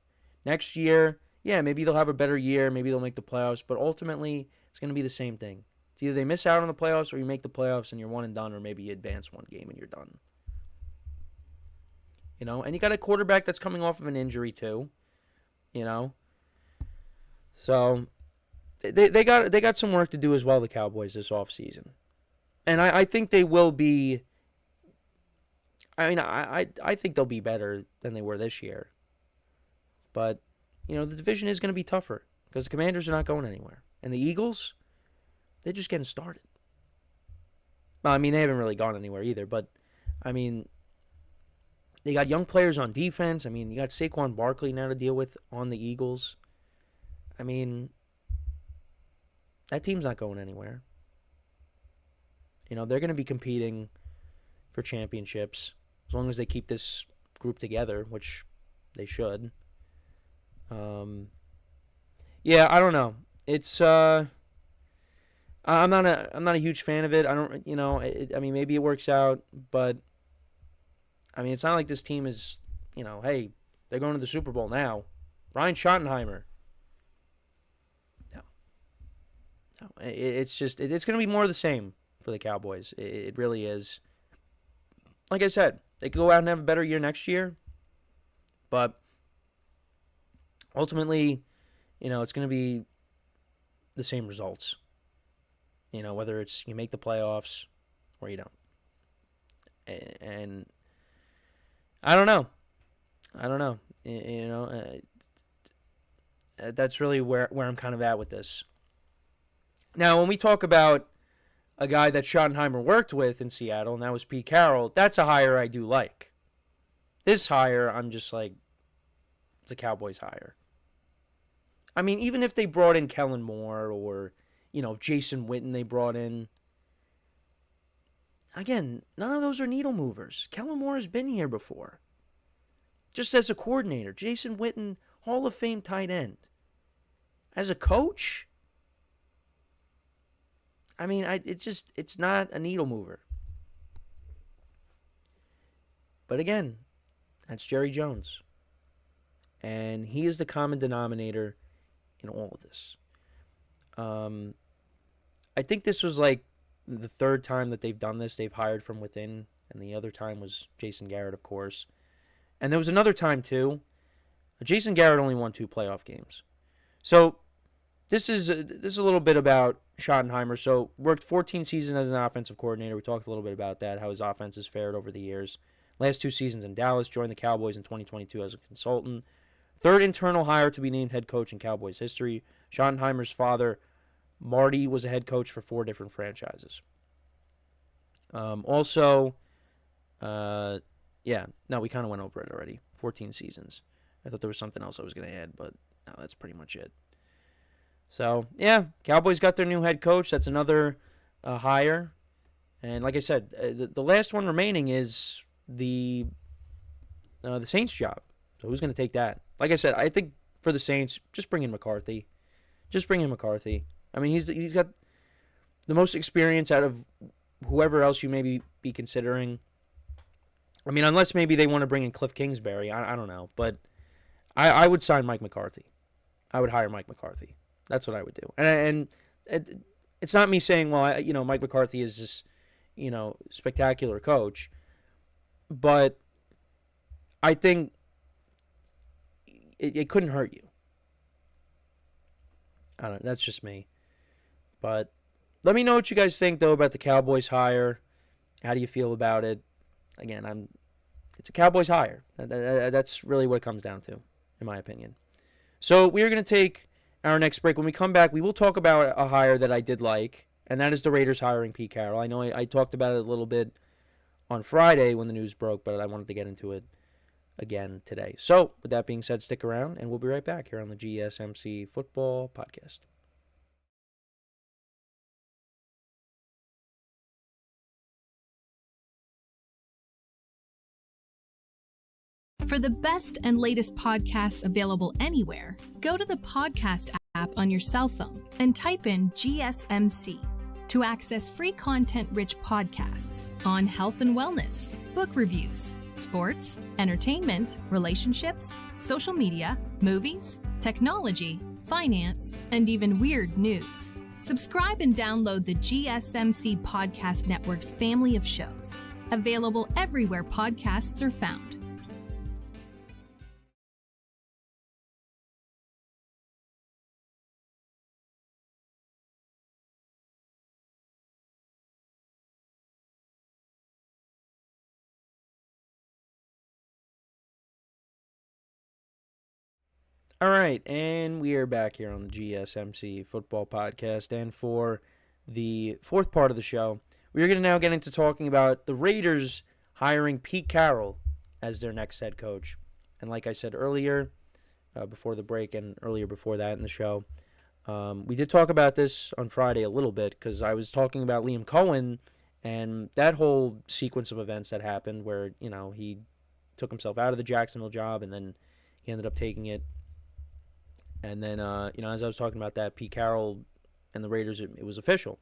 [SPEAKER 1] Next year, yeah, maybe they'll have a better year. Maybe they'll make the playoffs. But ultimately, it's going to be the same thing. It's either they miss out on the playoffs or you make the playoffs and you're one and done, or maybe you advance one game and you're done. And you got a quarterback that's coming off of an injury too. So they got some work to do as well, the Cowboys, this offseason. And I think they will be. I think they'll be better than they were this year. But, the division is going to be tougher because the Commanders are not going anywhere. And the Eagles, they're just getting started. Well, they haven't really gone anywhere either. But, they got young players on defense. You got Saquon Barkley now to deal with on the Eagles. That team's not going anywhere. They're going to be competing for championships as long as they keep this group together, which they should. Yeah, I don't know. It's I'm not a huge fan of it. I don't, maybe it works out, but it's not like this team is, hey, they're going to the Super Bowl now. Ryan Schottenheimer. No. It's just it's going to be more of the same for the Cowboys. It really is. Like I said, they could go out and have a better year next year, but ultimately, it's going to be the same results. Whether it's you make the playoffs or you don't. And I don't know. That's really where I'm kind of at with this. Now, when we talk about a guy that Schottenheimer worked with in Seattle, and that was Pete Carroll, that's a hire I do like. This hire, I'm just like, it's a Cowboys hire. Even if they brought in Kellen Moore or, if Jason Witten they brought in, again, none of those are needle movers. Kellen Moore has been here before. Just as a coordinator. Jason Witten, Hall of Fame tight end. As a coach, it's not a needle mover. But again, that's Jerry Jones. And he is the common denominator in all of this. I think this was like the third time that they've done this. They've hired from within, and the other time was Jason Garrett, of course. And there was another time, too. Jason Garrett only won 2 playoff games. So this is a little bit about Schottenheimer. So worked 14 seasons as an offensive coordinator. We talked a little bit about that, how his offense has fared over the years. Last 2 seasons in Dallas, joined the Cowboys in 2022 as a consultant. Third internal hire to be named head coach in Cowboys history. Schottenheimer's father, Marty, was a head coach for 4 different franchises. We kind of went over it already. 14 seasons. I thought there was something else I was going to add, but no, that's pretty much it. So, yeah, Cowboys got their new head coach. That's another hire. And like I said, the last one remaining is the Saints job. So who's going to take that? Like I said, I think for the Saints, just bring in McCarthy. I mean, he's got the most experience out of whoever else you may be considering. I mean, unless maybe they want to bring in Cliff Kingsbury. I don't know. But I would sign Mike McCarthy. I would hire Mike McCarthy. That's what I would do. And it's not me saying, well, Mike McCarthy is this, spectacular coach. But I think it couldn't hurt you. I don't know. That's just me. But let me know what you guys think, though, about the Cowboys hire. How do you feel about it? Again, it's a Cowboys hire. That's really what it comes down to, in my opinion. So we are going to take our next break. When we come back, we will talk about a hire that I did like, and that is the Raiders hiring Pete Carroll. I know I talked about it a little bit on Friday when the news broke, but I wanted to get into it again today. So with that being said, stick around, and we'll be right back here on the GSMC Football Podcast.
[SPEAKER 5] For the best and latest podcasts available anywhere, go to the podcast app on your cell phone and type in GSMC to access free content-rich podcasts on health and wellness, book reviews, sports, entertainment, relationships, social media, movies, technology, finance, and even weird news. Subscribe and download the GSMC Podcast Network's family of shows, available everywhere podcasts are found.
[SPEAKER 1] All right, and we are back here on the GSMC Football Podcast, and for the fourth part of the show, we are going to now get into talking about the Raiders hiring Pete Carroll as their next head coach. And like I said earlier, before the break and earlier before that in the show, we did talk about this on Friday a little bit because I was talking about Liam Cohen and that whole sequence of events that happened where, he took himself out of the Jacksonville job and then he ended up taking it. And then, as I was talking about that, Pete Carroll and the Raiders, it was official.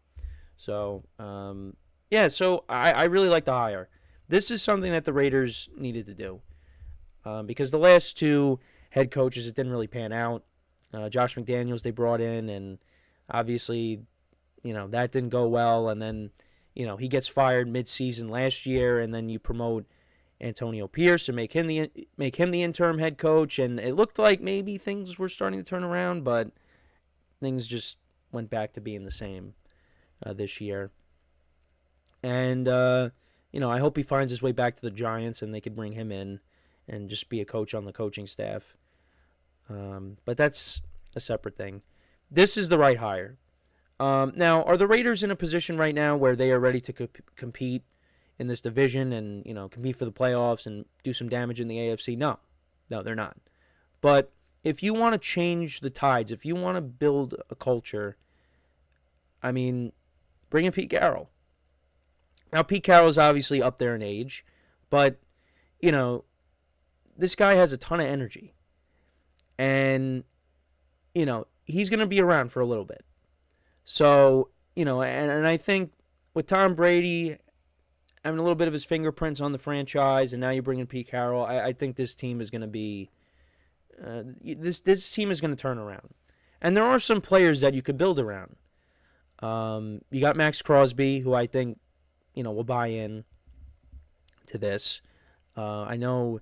[SPEAKER 1] So, so I really like the hire. This is something that the Raiders needed to do because the last 2 head coaches, it didn't really pan out. Josh McDaniels they brought in, and obviously, that didn't go well. And then, he gets fired mid-season last year, and then you promote Antonio Pierce and make him the interim head coach, and it looked like maybe things were starting to turn around, but things just went back to being the same this year. And I hope he finds his way back to the Giants and they could bring him in and just be a coach on the coaching staff. But that's a separate thing. This is the right hire. Now, are the Raiders in a position right now where they are ready to compete in this division and, compete for the playoffs and do some damage in the AFC? No, they're not. But if you want to change the tides, if you want to build a culture, bring in Pete Carroll. Now, Pete Carroll is obviously up there in age, but, this guy has a ton of energy. And, he's going to be around for a little bit. So, and I think with Tom Brady having a little bit of his fingerprints on the franchise, and now you bring in Pete Carroll, I think this team is going to be this team is going to turn around. And there are some players that you could build around. You got Max Crosby, who I think, will buy in to this. I know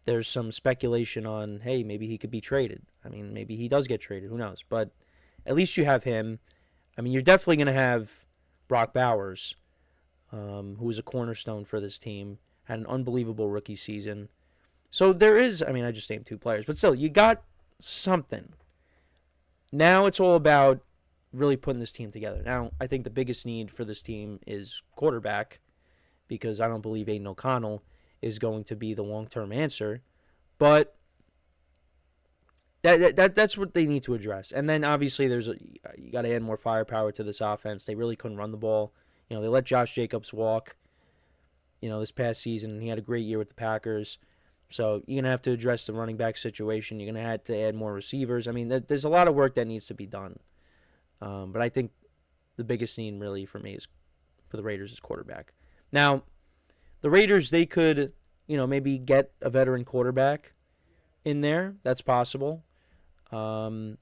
[SPEAKER 1] there's some speculation on, hey, maybe he could be traded. I mean, maybe he does get traded. Who knows? But at least you have him. I mean, you're definitely going to have Brock Bowers, who was a cornerstone for this team, had an unbelievable rookie season. So there is, I mean, I just named 2 players, but still, you got something. Now it's all about really putting this team together. Now, I think the biggest need for this team is quarterback, because I don't believe Aiden O'Connell is going to be the long-term answer. But that's what they need to address. And then obviously you got to add more firepower to this offense. They really couldn't run the ball. They let Josh Jacobs walk, this past season. He had a great year with the Packers. So you're going to have to address the running back situation. You're going to have to add more receivers. I mean, there's a lot of work that needs to be done. But I think the biggest need really for the Raiders is quarterback. Now, the Raiders, they could, maybe get a veteran quarterback in there. That's possible. Where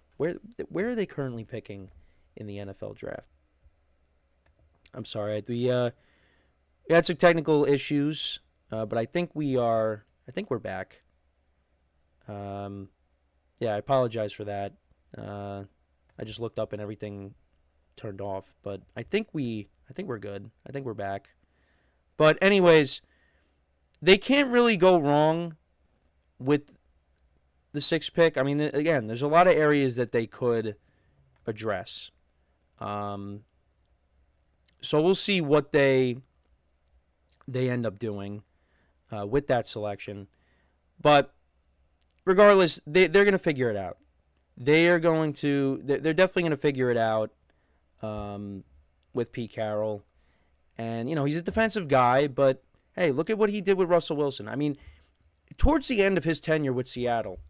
[SPEAKER 1] are they currently picking in the NFL draft? I'm sorry. We had some technical issues, but I think we're back. Yeah, I apologize for that. I just looked up and everything turned off, but I think we're good. I think we're back. But anyways, they can't really go wrong with the 6th pick. I mean, again, there's a lot of areas that they could address. So we'll see what they end up doing with that selection. But regardless, they're going to figure it out. They're definitely going to figure it out with Pete Carroll. And, he's a defensive guy, but, hey, look at what he did with Russell Wilson. I mean, towards the end of his tenure with Seattle,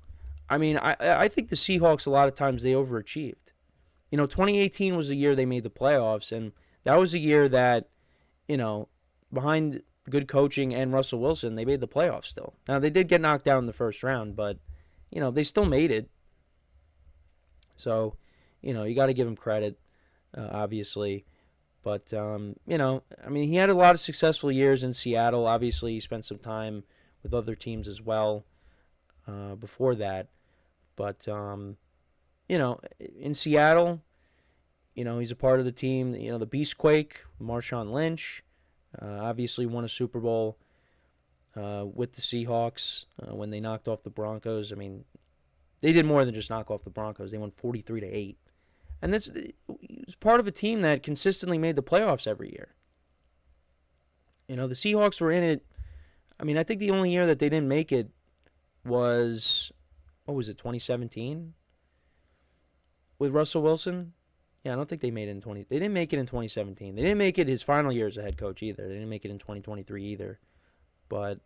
[SPEAKER 1] I mean, I think the Seahawks, a lot of times, they overachieved. 2018 was the year they made the playoffs, and that was a year that, behind good coaching and Russell Wilson, they made the playoffs still. Now, they did get knocked out in the first round, but, they still made it. So, you got to give him credit, obviously. But, I mean, he had a lot of successful years in Seattle. Obviously, he spent some time with other teams as well before that. But, in Seattle, he's a part of the team, the Beastquake, Marshawn Lynch. Obviously won a Super Bowl with the Seahawks when they knocked off the Broncos. I mean, they did more than just knock off the Broncos. They won 43-8. And he was part of a team that consistently made the playoffs every year. The Seahawks were in it. I mean, I think the only year that they didn't make it was, 2017? With Russell Wilson? Yeah, I don't think they made it in They didn't make it in 2017. They didn't make it his final year as a head coach either. They didn't make it in 2023 either. But,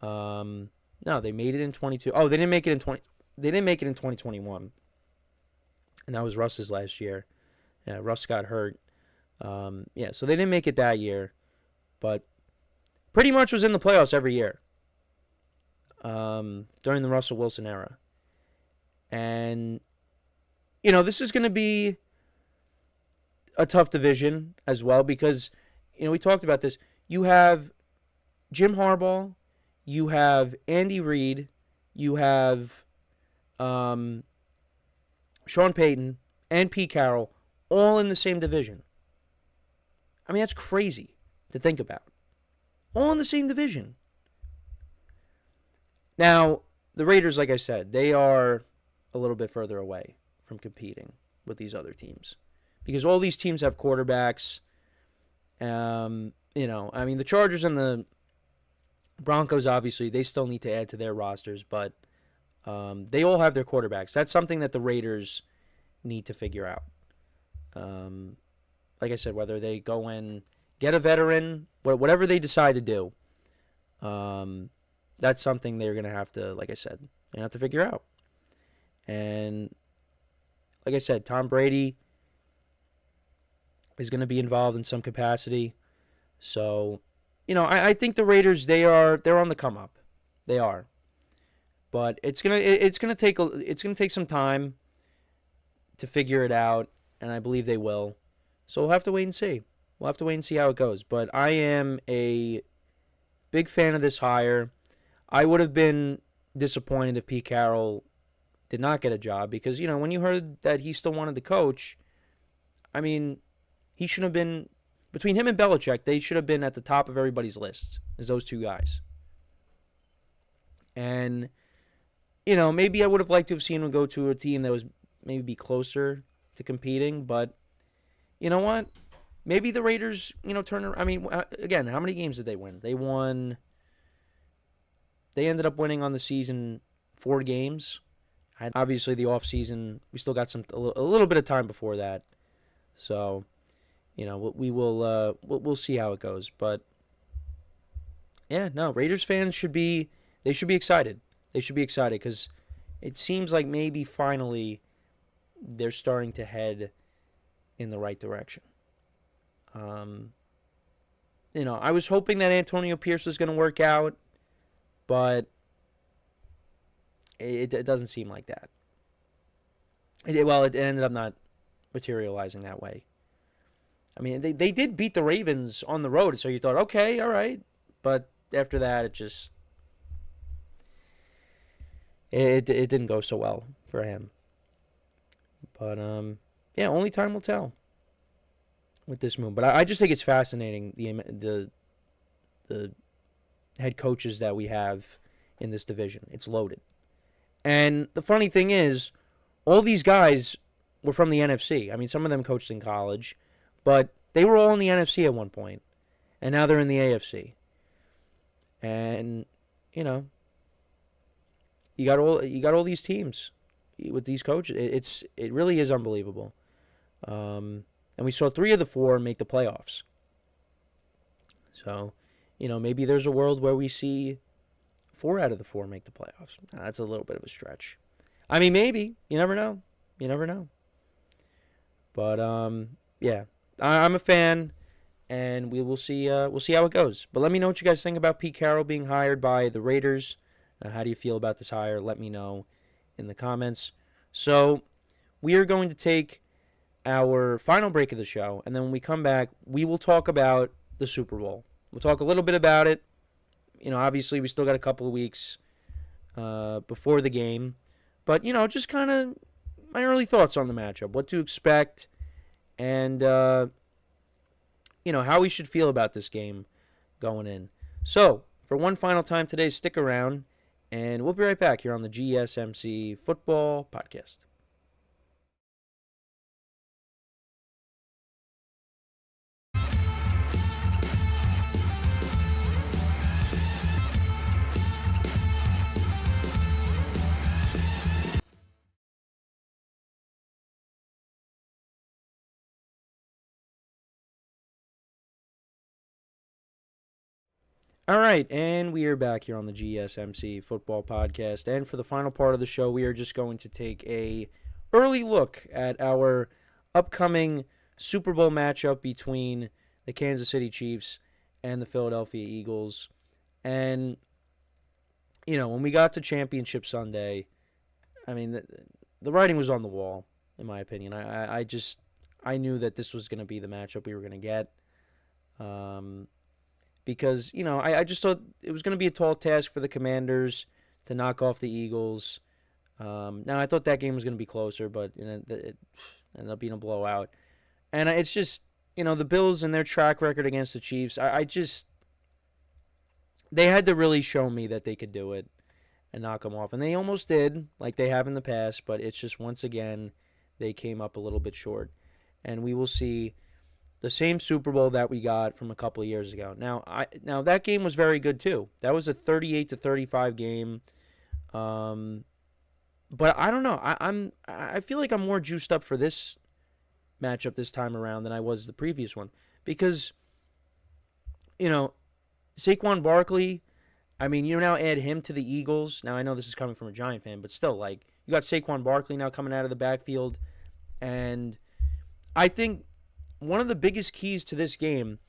[SPEAKER 1] no, they made it in 22. Oh, they didn't make it in 2021. And that was Russ's last year. Yeah, Russ got hurt. So they didn't make it that year. But pretty much was in the playoffs every year during the Russell Wilson era. And, this is going to be a tough division as well because, we talked about this. You have Jim Harbaugh. You have Andy Reid. You have Sean Payton and Pete Carroll all in the same division. I mean, that's crazy to think about. All in the same division. Now, the Raiders, like I said, they are a little bit further away from competing with these other teams. Because all these teams have quarterbacks. I mean, the Chargers and the Broncos, obviously, they still need to add to their rosters, but they all have their quarterbacks. That's something that the Raiders need to figure out. Like I said, whether they go and get a veteran, whatever they decide to do, that's something they're going to have to, like I said, they have to figure out. And like I said, Tom Brady is going to be involved in some capacity. So, I think the Raiders, they're on the come up. They are. But it's gonna take some time to figure it out, and I believe they will. So we'll have to wait and see. We'll have to wait and see how it goes. But I am a big fan of this hire. I would have been disappointed if Pete Carroll did not get a job because, when you heard that he still wanted to coach, I mean, he should have been, between him and Belichick, they should have been at the top of everybody's list, as those two guys. And, maybe I would have liked to have seen him go to a team that was maybe be closer to competing, but you know what? Maybe the Raiders, turn around. I mean, again, how many games did they win? They ended up winning on the season 4 games. And obviously, the offseason, we still got a little bit of time before that. So, we'll see how it goes. But yeah, no, Raiders fans should be excited. They should be excited because it seems like maybe finally they're starting to head in the right direction. I was hoping that Antonio Pierce was going to work out, but it doesn't seem like that. It ended up not materializing that way. I mean, they did beat the Ravens on the road, so you thought, okay, all right. But after that, it didn't go so well for him. But, only time will tell with this move. But I just think it's fascinating, the head coaches that we have in this division. It's loaded. And the funny thing is, all these guys were from the NFC. I mean, some of them coached in college, but they were all in the NFC at one point, and now they're in the AFC. And you got all these teams with these coaches. It really is unbelievable. And we saw 3 of the 4 make the playoffs. So, maybe there's a world where we see 4 out of the 4 make the playoffs. That's a little bit of a stretch. I mean, maybe. You never know. But yeah, I'm a fan, and we'll see how it goes. But let me know what you guys think about Pete Carroll being hired by the Raiders. How do you feel about this hire? Let me know in the comments. So we are going to take our final break of the show, and then when we come back, we will talk about the Super Bowl. We'll talk a little bit about it. Obviously, we still got a couple of weeks before the game. But, just kind of my early thoughts on the matchup, what to expect, and, how we should feel about this game going in. So, for one final time today, stick around, and we'll be right back here on the GSMC Football Podcast. All right, and we are back here on the GSMC Football Podcast. And for the final part of the show, we are just going to take a early look at our upcoming Super Bowl matchup between the Kansas City Chiefs and the Philadelphia Eagles. And, when we got to Championship Sunday, I mean, the writing was on the wall, in my opinion. I knew that this was going to be the matchup we were going to get. Because, I just thought it was going to be a tall task for the Commanders to knock off the Eagles. Now, I thought that game was going to be closer, but it ended up being a blowout. And it's just, the Bills and their track record against the Chiefs, they had to really show me that they could do it and knock them off. And they almost did, like they have in the past, but it's just, once again, they came up a little bit short. And we will see the same Super Bowl that we got from a couple of years ago. Now that game was very good too. That was a 38-35 game. But I don't know. I feel like I'm more juiced up for this matchup this time around than I was the previous one because Saquon Barkley. I mean, you now add him to the Eagles. Now I know this is coming from a Giant fan, but still, like, you got Saquon Barkley now coming out of the backfield, and I think one of the biggest keys to this game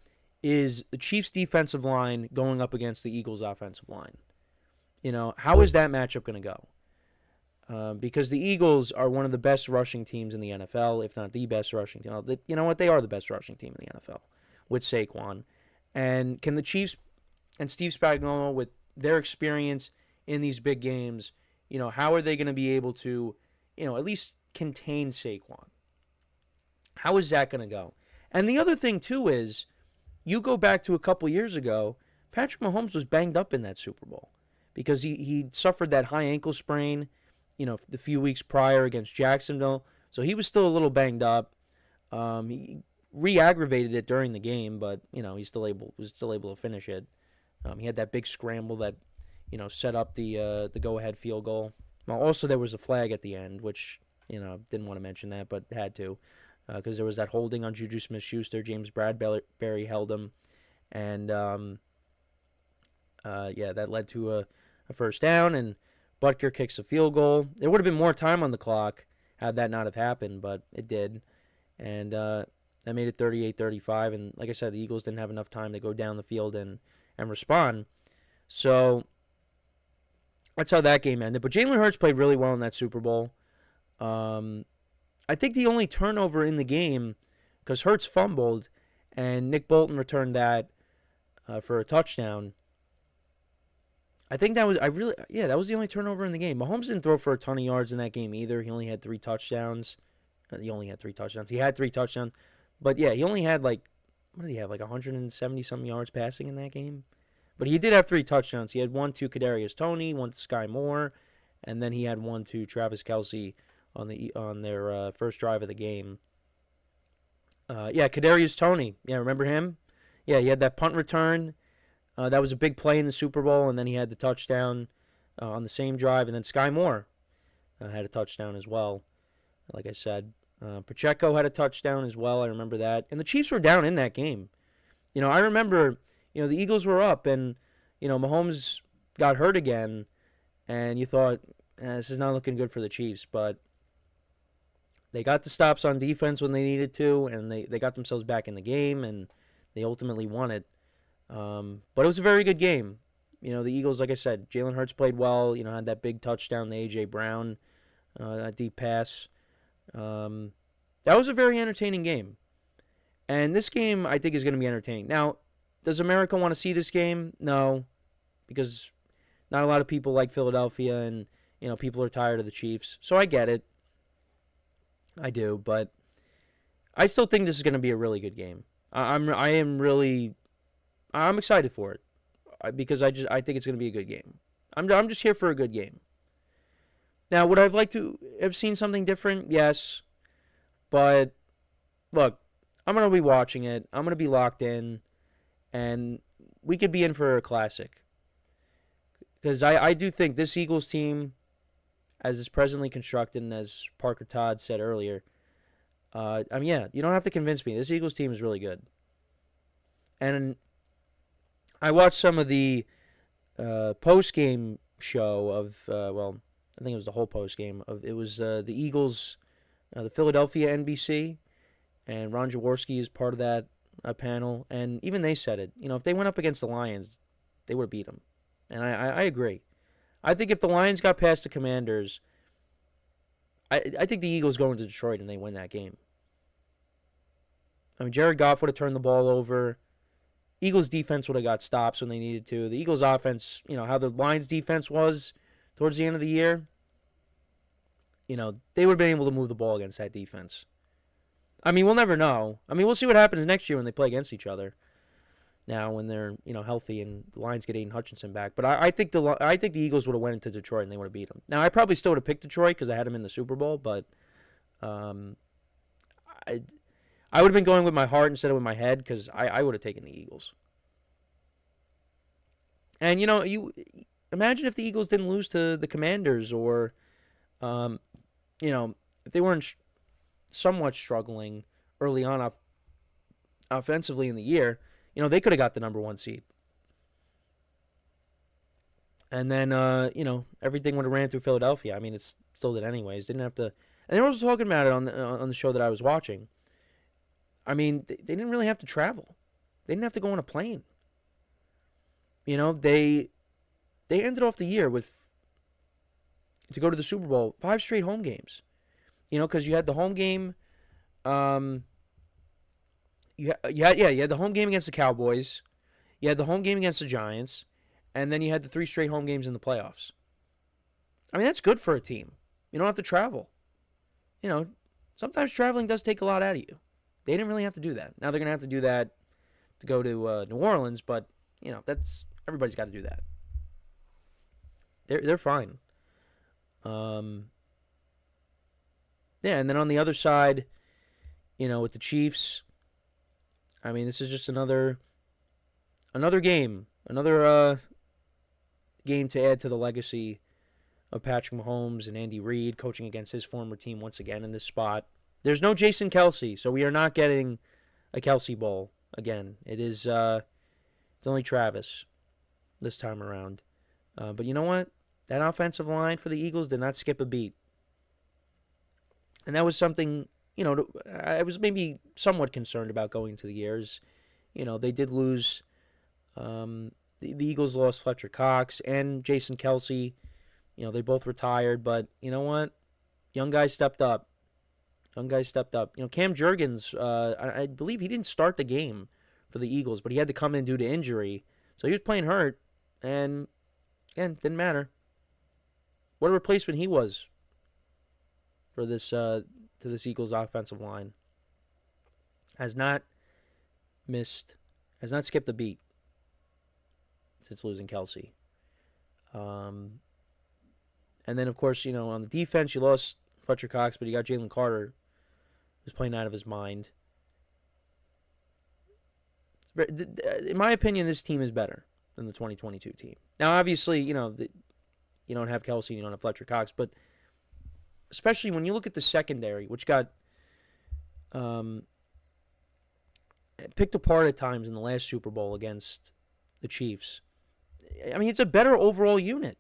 [SPEAKER 1] is the Chiefs' defensive line going up against the Eagles' offensive line. How is that matchup going to go? because the Eagles are one of the best rushing teams in the NFL, if not the best rushing team. You know what? They are the best rushing team in the NFL with Saquon. And can the Chiefs and Steve Spagnuolo, with their experience in these big games, how are they going to be able to, at least contain Saquon? How is that going to go? And the other thing, too, is you go back to a couple years ago, Patrick Mahomes was banged up in that Super Bowl because he suffered that high ankle sprain, the few weeks prior against Jacksonville. So he was still a little banged up. He re-aggravated it during the game, but, he was still able to finish it. He had that big scramble that, set up the go-ahead field goal. Well, also there was a flag at the end, which, didn't want to mention that, but had to. Because there was that holding on Juju Smith-Schuster. James Bradbury held him. And, that led to a first down. And Butker kicks a field goal. There would have been more time on the clock had that not have happened, but it did. And that made it 38-35. And like I said, the Eagles didn't have enough time to go down the field and respond. So that's how that game ended. But Jalen Hurts played really well in that Super Bowl. I think the only turnover in the game, because Hurts fumbled, and Nick Bolton returned that for a touchdown. I think that was that was the only turnover in the game. Mahomes didn't throw for a ton of yards in that game either. He only had 3 touchdowns. He had 3 touchdowns. But yeah, he only had what did he have, 170-some yards passing in that game? But he did have 3 touchdowns. He had 1 to Kadarius Toney, 1 to Sky Moore, and then he had 1 to Travis Kelce on their first drive of the game. Kadarius Toney. Yeah, remember him? Yeah, he had that punt return. That was a big play in the Super Bowl, and then he had the touchdown on the same drive. And then Sky Moore had a touchdown as well, like I said. Pacheco had a touchdown as well. I remember that. And the Chiefs were down in that game. I remember, the Eagles were up, and, Mahomes got hurt again, and you thought, this is not looking good for the Chiefs. But they got the stops on defense when they needed to, and they got themselves back in the game, and they ultimately won it. But it was a very good game. The Eagles, like I said, Jalen Hurts played well, had that big touchdown to A.J. Brown, that deep pass. That was a very entertaining game. And this game, I think, is going to be entertaining. Now, does America want to see this game? No, because not a lot of people like Philadelphia, and, people are tired of the Chiefs. So I get it. I do, but I still think this is going to be a really good game. I'm excited for it because I think it's going to be a good game. I'm just here for a good game. Now, would I have liked to have seen something different? Yes, but look, I'm going to be watching it. I'm going to be locked in, and we could be in for a classic because I do think this Eagles team, as it's presently constructed, and as Parker Todd said earlier, you don't have to convince me. This Eagles team is really good. And I watched some of the post-game show of, I think it was the whole post-game. It was the Eagles, the Philadelphia NBC, and Ron Jaworski is part of that panel. And even they said it. If they went up against the Lions, they would have beat them. And I agree. I think if the Lions got past the Commanders, I think the Eagles go into Detroit and they win that game. I mean, Jared Goff would have turned the ball over. Eagles defense would have got stops when they needed to. The Eagles offense, how the Lions defense was towards the end of the year, they would have been able to move the ball against that defense. I mean, we'll never know. I mean, we'll see what happens next year when they play against each other. Now, when they're healthy and the Lions get Aiden Hutchinson back, but I think the Eagles would have went into Detroit and they would have beat them. Now, I probably still would have picked Detroit because I had them in the Super Bowl, but I would have been going with my heart instead of with my head because I would have taken the Eagles. And you imagine if the Eagles didn't lose to the Commanders, or if they weren't somewhat struggling early on offensively in the year. They could have got the number 1 seed. And then, everything would have ran through Philadelphia. I mean, it still did anyways. Didn't have to. And they were also talking about it on the show that I was watching. I mean, they didn't really have to travel. They didn't have to go on a plane. They ended off the year with to go to the Super Bowl, 5 straight home games. Because you had the home game. You had the home game against the Cowboys. You had the home game against the Giants, and then you had the 3 straight home games in the playoffs. I mean, that's good for a team. You don't have to travel. Sometimes traveling does take a lot out of you. They didn't really have to do that. Now they're going to have to do that to go to New Orleans, but, that's everybody's got to do that. They're fine. Yeah, and then on the other side, with the Chiefs, I mean, this is just another game, another game to add to the legacy of Patrick Mahomes and Andy Reid coaching against his former team once again in this spot. There's no Jason Kelce, so we are not getting a Kelce Bowl again. It's only Travis this time around. But you know what? That offensive line for the Eagles did not skip a beat. And that was something, I was maybe somewhat concerned about going into the years. They did lose, the Eagles lost Fletcher Cox and Jason Kelce. They both retired, but you know what? Young guys stepped up. Cam Jurgens, I believe he didn't start the game for the Eagles, but he had to come in due to injury. So he was playing hurt, and again, didn't matter. What a replacement he was for this to this Eagles offensive line. Has not skipped a beat since losing Kelce. And then, of course, on the defense, you lost Fletcher Cox, but you got Jalen Carter, who's playing out of his mind. In my opinion, this team is better than the 2022 team. Now, obviously, you don't have Kelce, you don't have Fletcher Cox, but especially when you look at the secondary, which got picked apart at times in the last Super Bowl against the Chiefs. I mean, it's a better overall unit.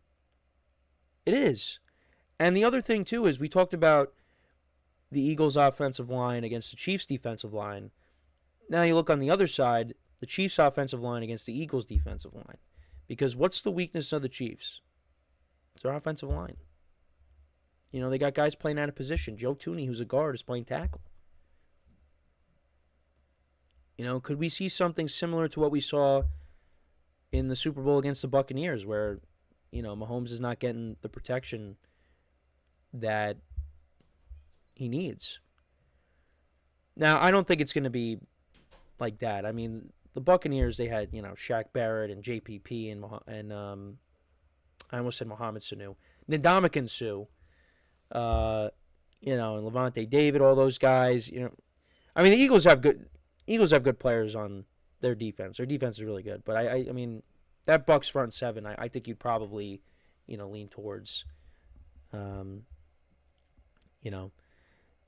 [SPEAKER 1] It is. And the other thing, too, is we talked about the Eagles' offensive line against the Chiefs' defensive line. Now you look on the other side, the Chiefs' offensive line against the Eagles' defensive line. Because what's the weakness of the Chiefs? It's their offensive line. They got guys playing out of position. Joe Tooney, who's a guard, is playing tackle. Could we see something similar to what we saw in the Super Bowl against the Buccaneers, where, Mahomes is not getting the protection that he needs? Now, I don't think it's going to be like that. I mean, the Buccaneers, they had, Shaq Barrett and JPP and I almost said Mohamed Sanu. Ndamukong Suh, and Levante David, all those guys, I mean, the Eagles have good players on their defense. Their defense is really good. But, I mean, that Bucs front seven, I think you'd probably, lean towards,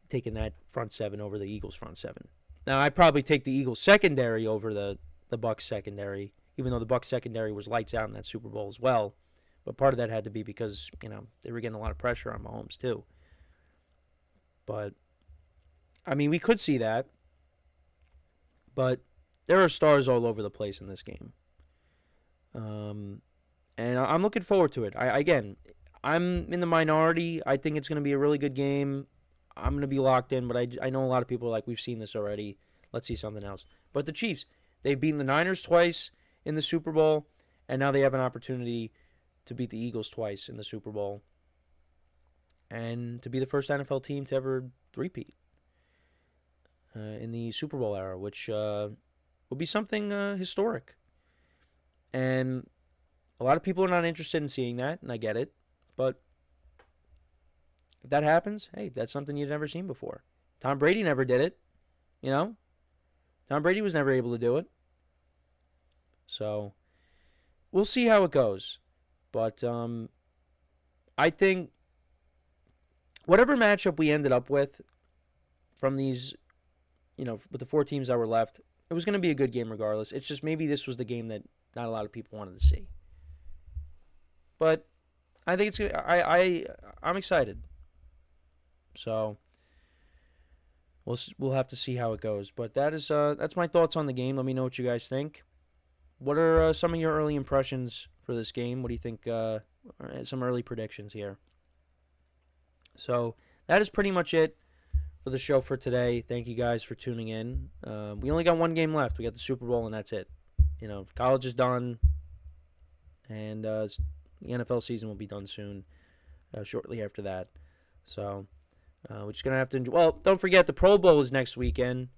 [SPEAKER 1] taking that front seven over the Eagles front seven. Now, I'd probably take the Eagles secondary over the Bucs secondary, even though the Bucs secondary was lights out in that Super Bowl as well. But part of that had to be because, they were getting a lot of pressure on Mahomes too. But, I mean, we could see that. But there are stars all over the place in this game. And I'm looking forward to it. I'm in the minority. I think it's going to be a really good game. I'm going to be locked in, but I know a lot of people are like, we've seen this already. Let's see something else. But the Chiefs, they've beaten the Niners twice in the Super Bowl, and now they have an opportunity to beat the Eagles twice in the Super Bowl and to be the first NFL team to ever three-peat in the Super Bowl era, which will be something historic. And a lot of people are not interested in seeing that, and I get it. But if that happens, hey, that's something you've never seen before. Tom Brady never did it, Tom Brady was never able to do it. So we'll see how it goes. But I think whatever matchup we ended up with from these, with the 4 teams that were left, it was going to be a good game regardless. It's just maybe this was the game that not a lot of people wanted to see. But I think it's I'm excited. So we'll have to see how it goes. But that's my thoughts on the game. Let me know what you guys think. What are some of your early impressions for this game? What do you think? Some early predictions here. So that is pretty much it for the show for today. Thank you guys for tuning in. We only got one game left. We got the Super Bowl, and that's it. College is done, and the NFL season will be done soon, shortly after that. So we're just going to have to enjoy. Well, don't forget, the Pro Bowl is next weekend.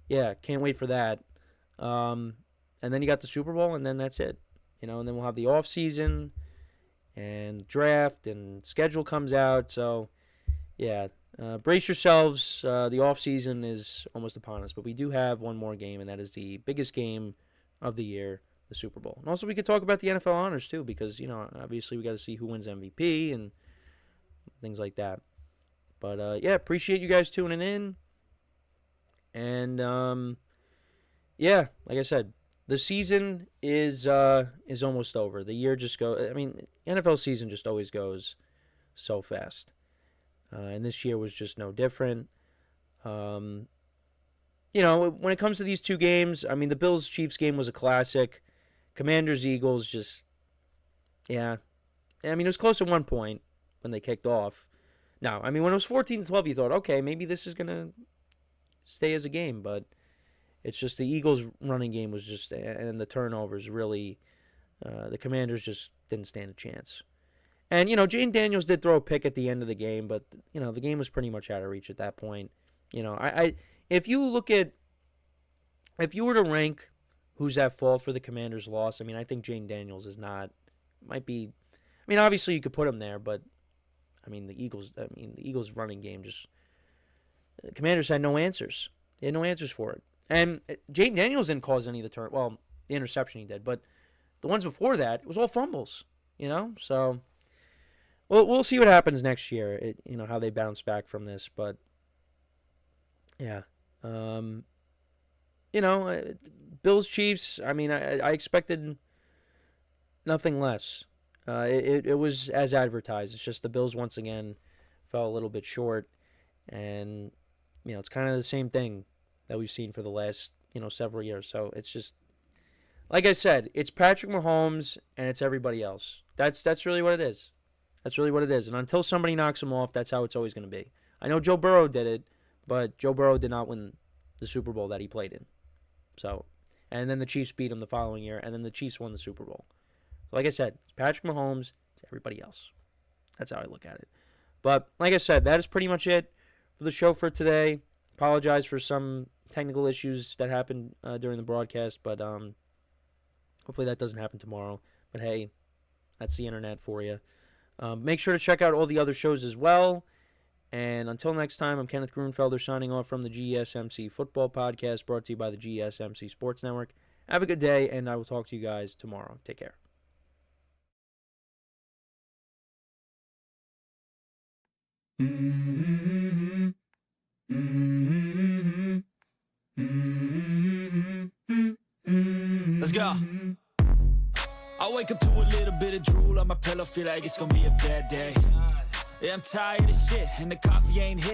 [SPEAKER 1] Yeah, can't wait for that. And then you got the Super Bowl, and then that's it. And then we'll have the off season and draft, and schedule comes out. So, yeah, brace yourselves. The off season is almost upon us, but we do have one more game, and that is the biggest game of the year, the Super Bowl. And also we could talk about the NFL honors too, because obviously we got to see who wins MVP and things like that. But yeah, appreciate you guys tuning in. And yeah, like I said, the season is almost over. The year just goes. I mean, NFL season just always goes so fast, and this year was just no different. When it comes to these two games, I mean, the Bills-Chiefs game was a classic. Commanders-Eagles just, yeah. I mean, it was close at one point when they kicked off. Now, I mean, when it was 14-12, you thought, okay, maybe this is going to stay as a game, but it's just the Eagles' running game was just, and the turnovers really, the Commanders just didn't stand a chance. And, Jane Daniels did throw a pick at the end of the game, but, the game was pretty much out of reach at that point. If you were to rank who's at fault for the Commanders' loss, I mean, I think Jane Daniels might be, I mean, obviously you could put him there, but, the Eagles' running game just, the Commanders had no answers. They had no answers for it. And Jane Daniels didn't cause any of the interception he did, but the ones before that, it was all fumbles, So, we'll see what happens next year, how they bounce back from this, but, yeah. Bills Chiefs, I mean, I expected nothing less. It was as advertised. It's just the Bills once again fell a little bit short, and it's kind of the same thing that we've seen for the last several years. So it's just, like I said, it's Patrick Mahomes and it's everybody else. That's really what it is. That's really what it is. And until somebody knocks him off, that's how it's always going to be. I know Joe Burrow did it, but Joe Burrow did not win the Super Bowl that he played in. So, and then the Chiefs beat him the following year, and then the Chiefs won the Super Bowl. So like I said, it's Patrick Mahomes, it's everybody else. That's how I look at it. But like I said, that is pretty much it for the show for today. Apologize for some technical issues that happened during the broadcast, but hopefully that doesn't happen tomorrow. But hey, that's the internet for you. Make sure to check out all the other shows as well. And until next time, I'm Kenneth Grunfelder signing off from the GSMC Football Podcast, brought to you by the GSMC Sports Network. Have a good day, and I will talk to you guys tomorrow. Take care.
[SPEAKER 4] Let's go. I wake up to a little bit of drool on my pillow, feel like it's gonna be a bad day. Yeah, I'm tired of shit, and the coffee ain't hit.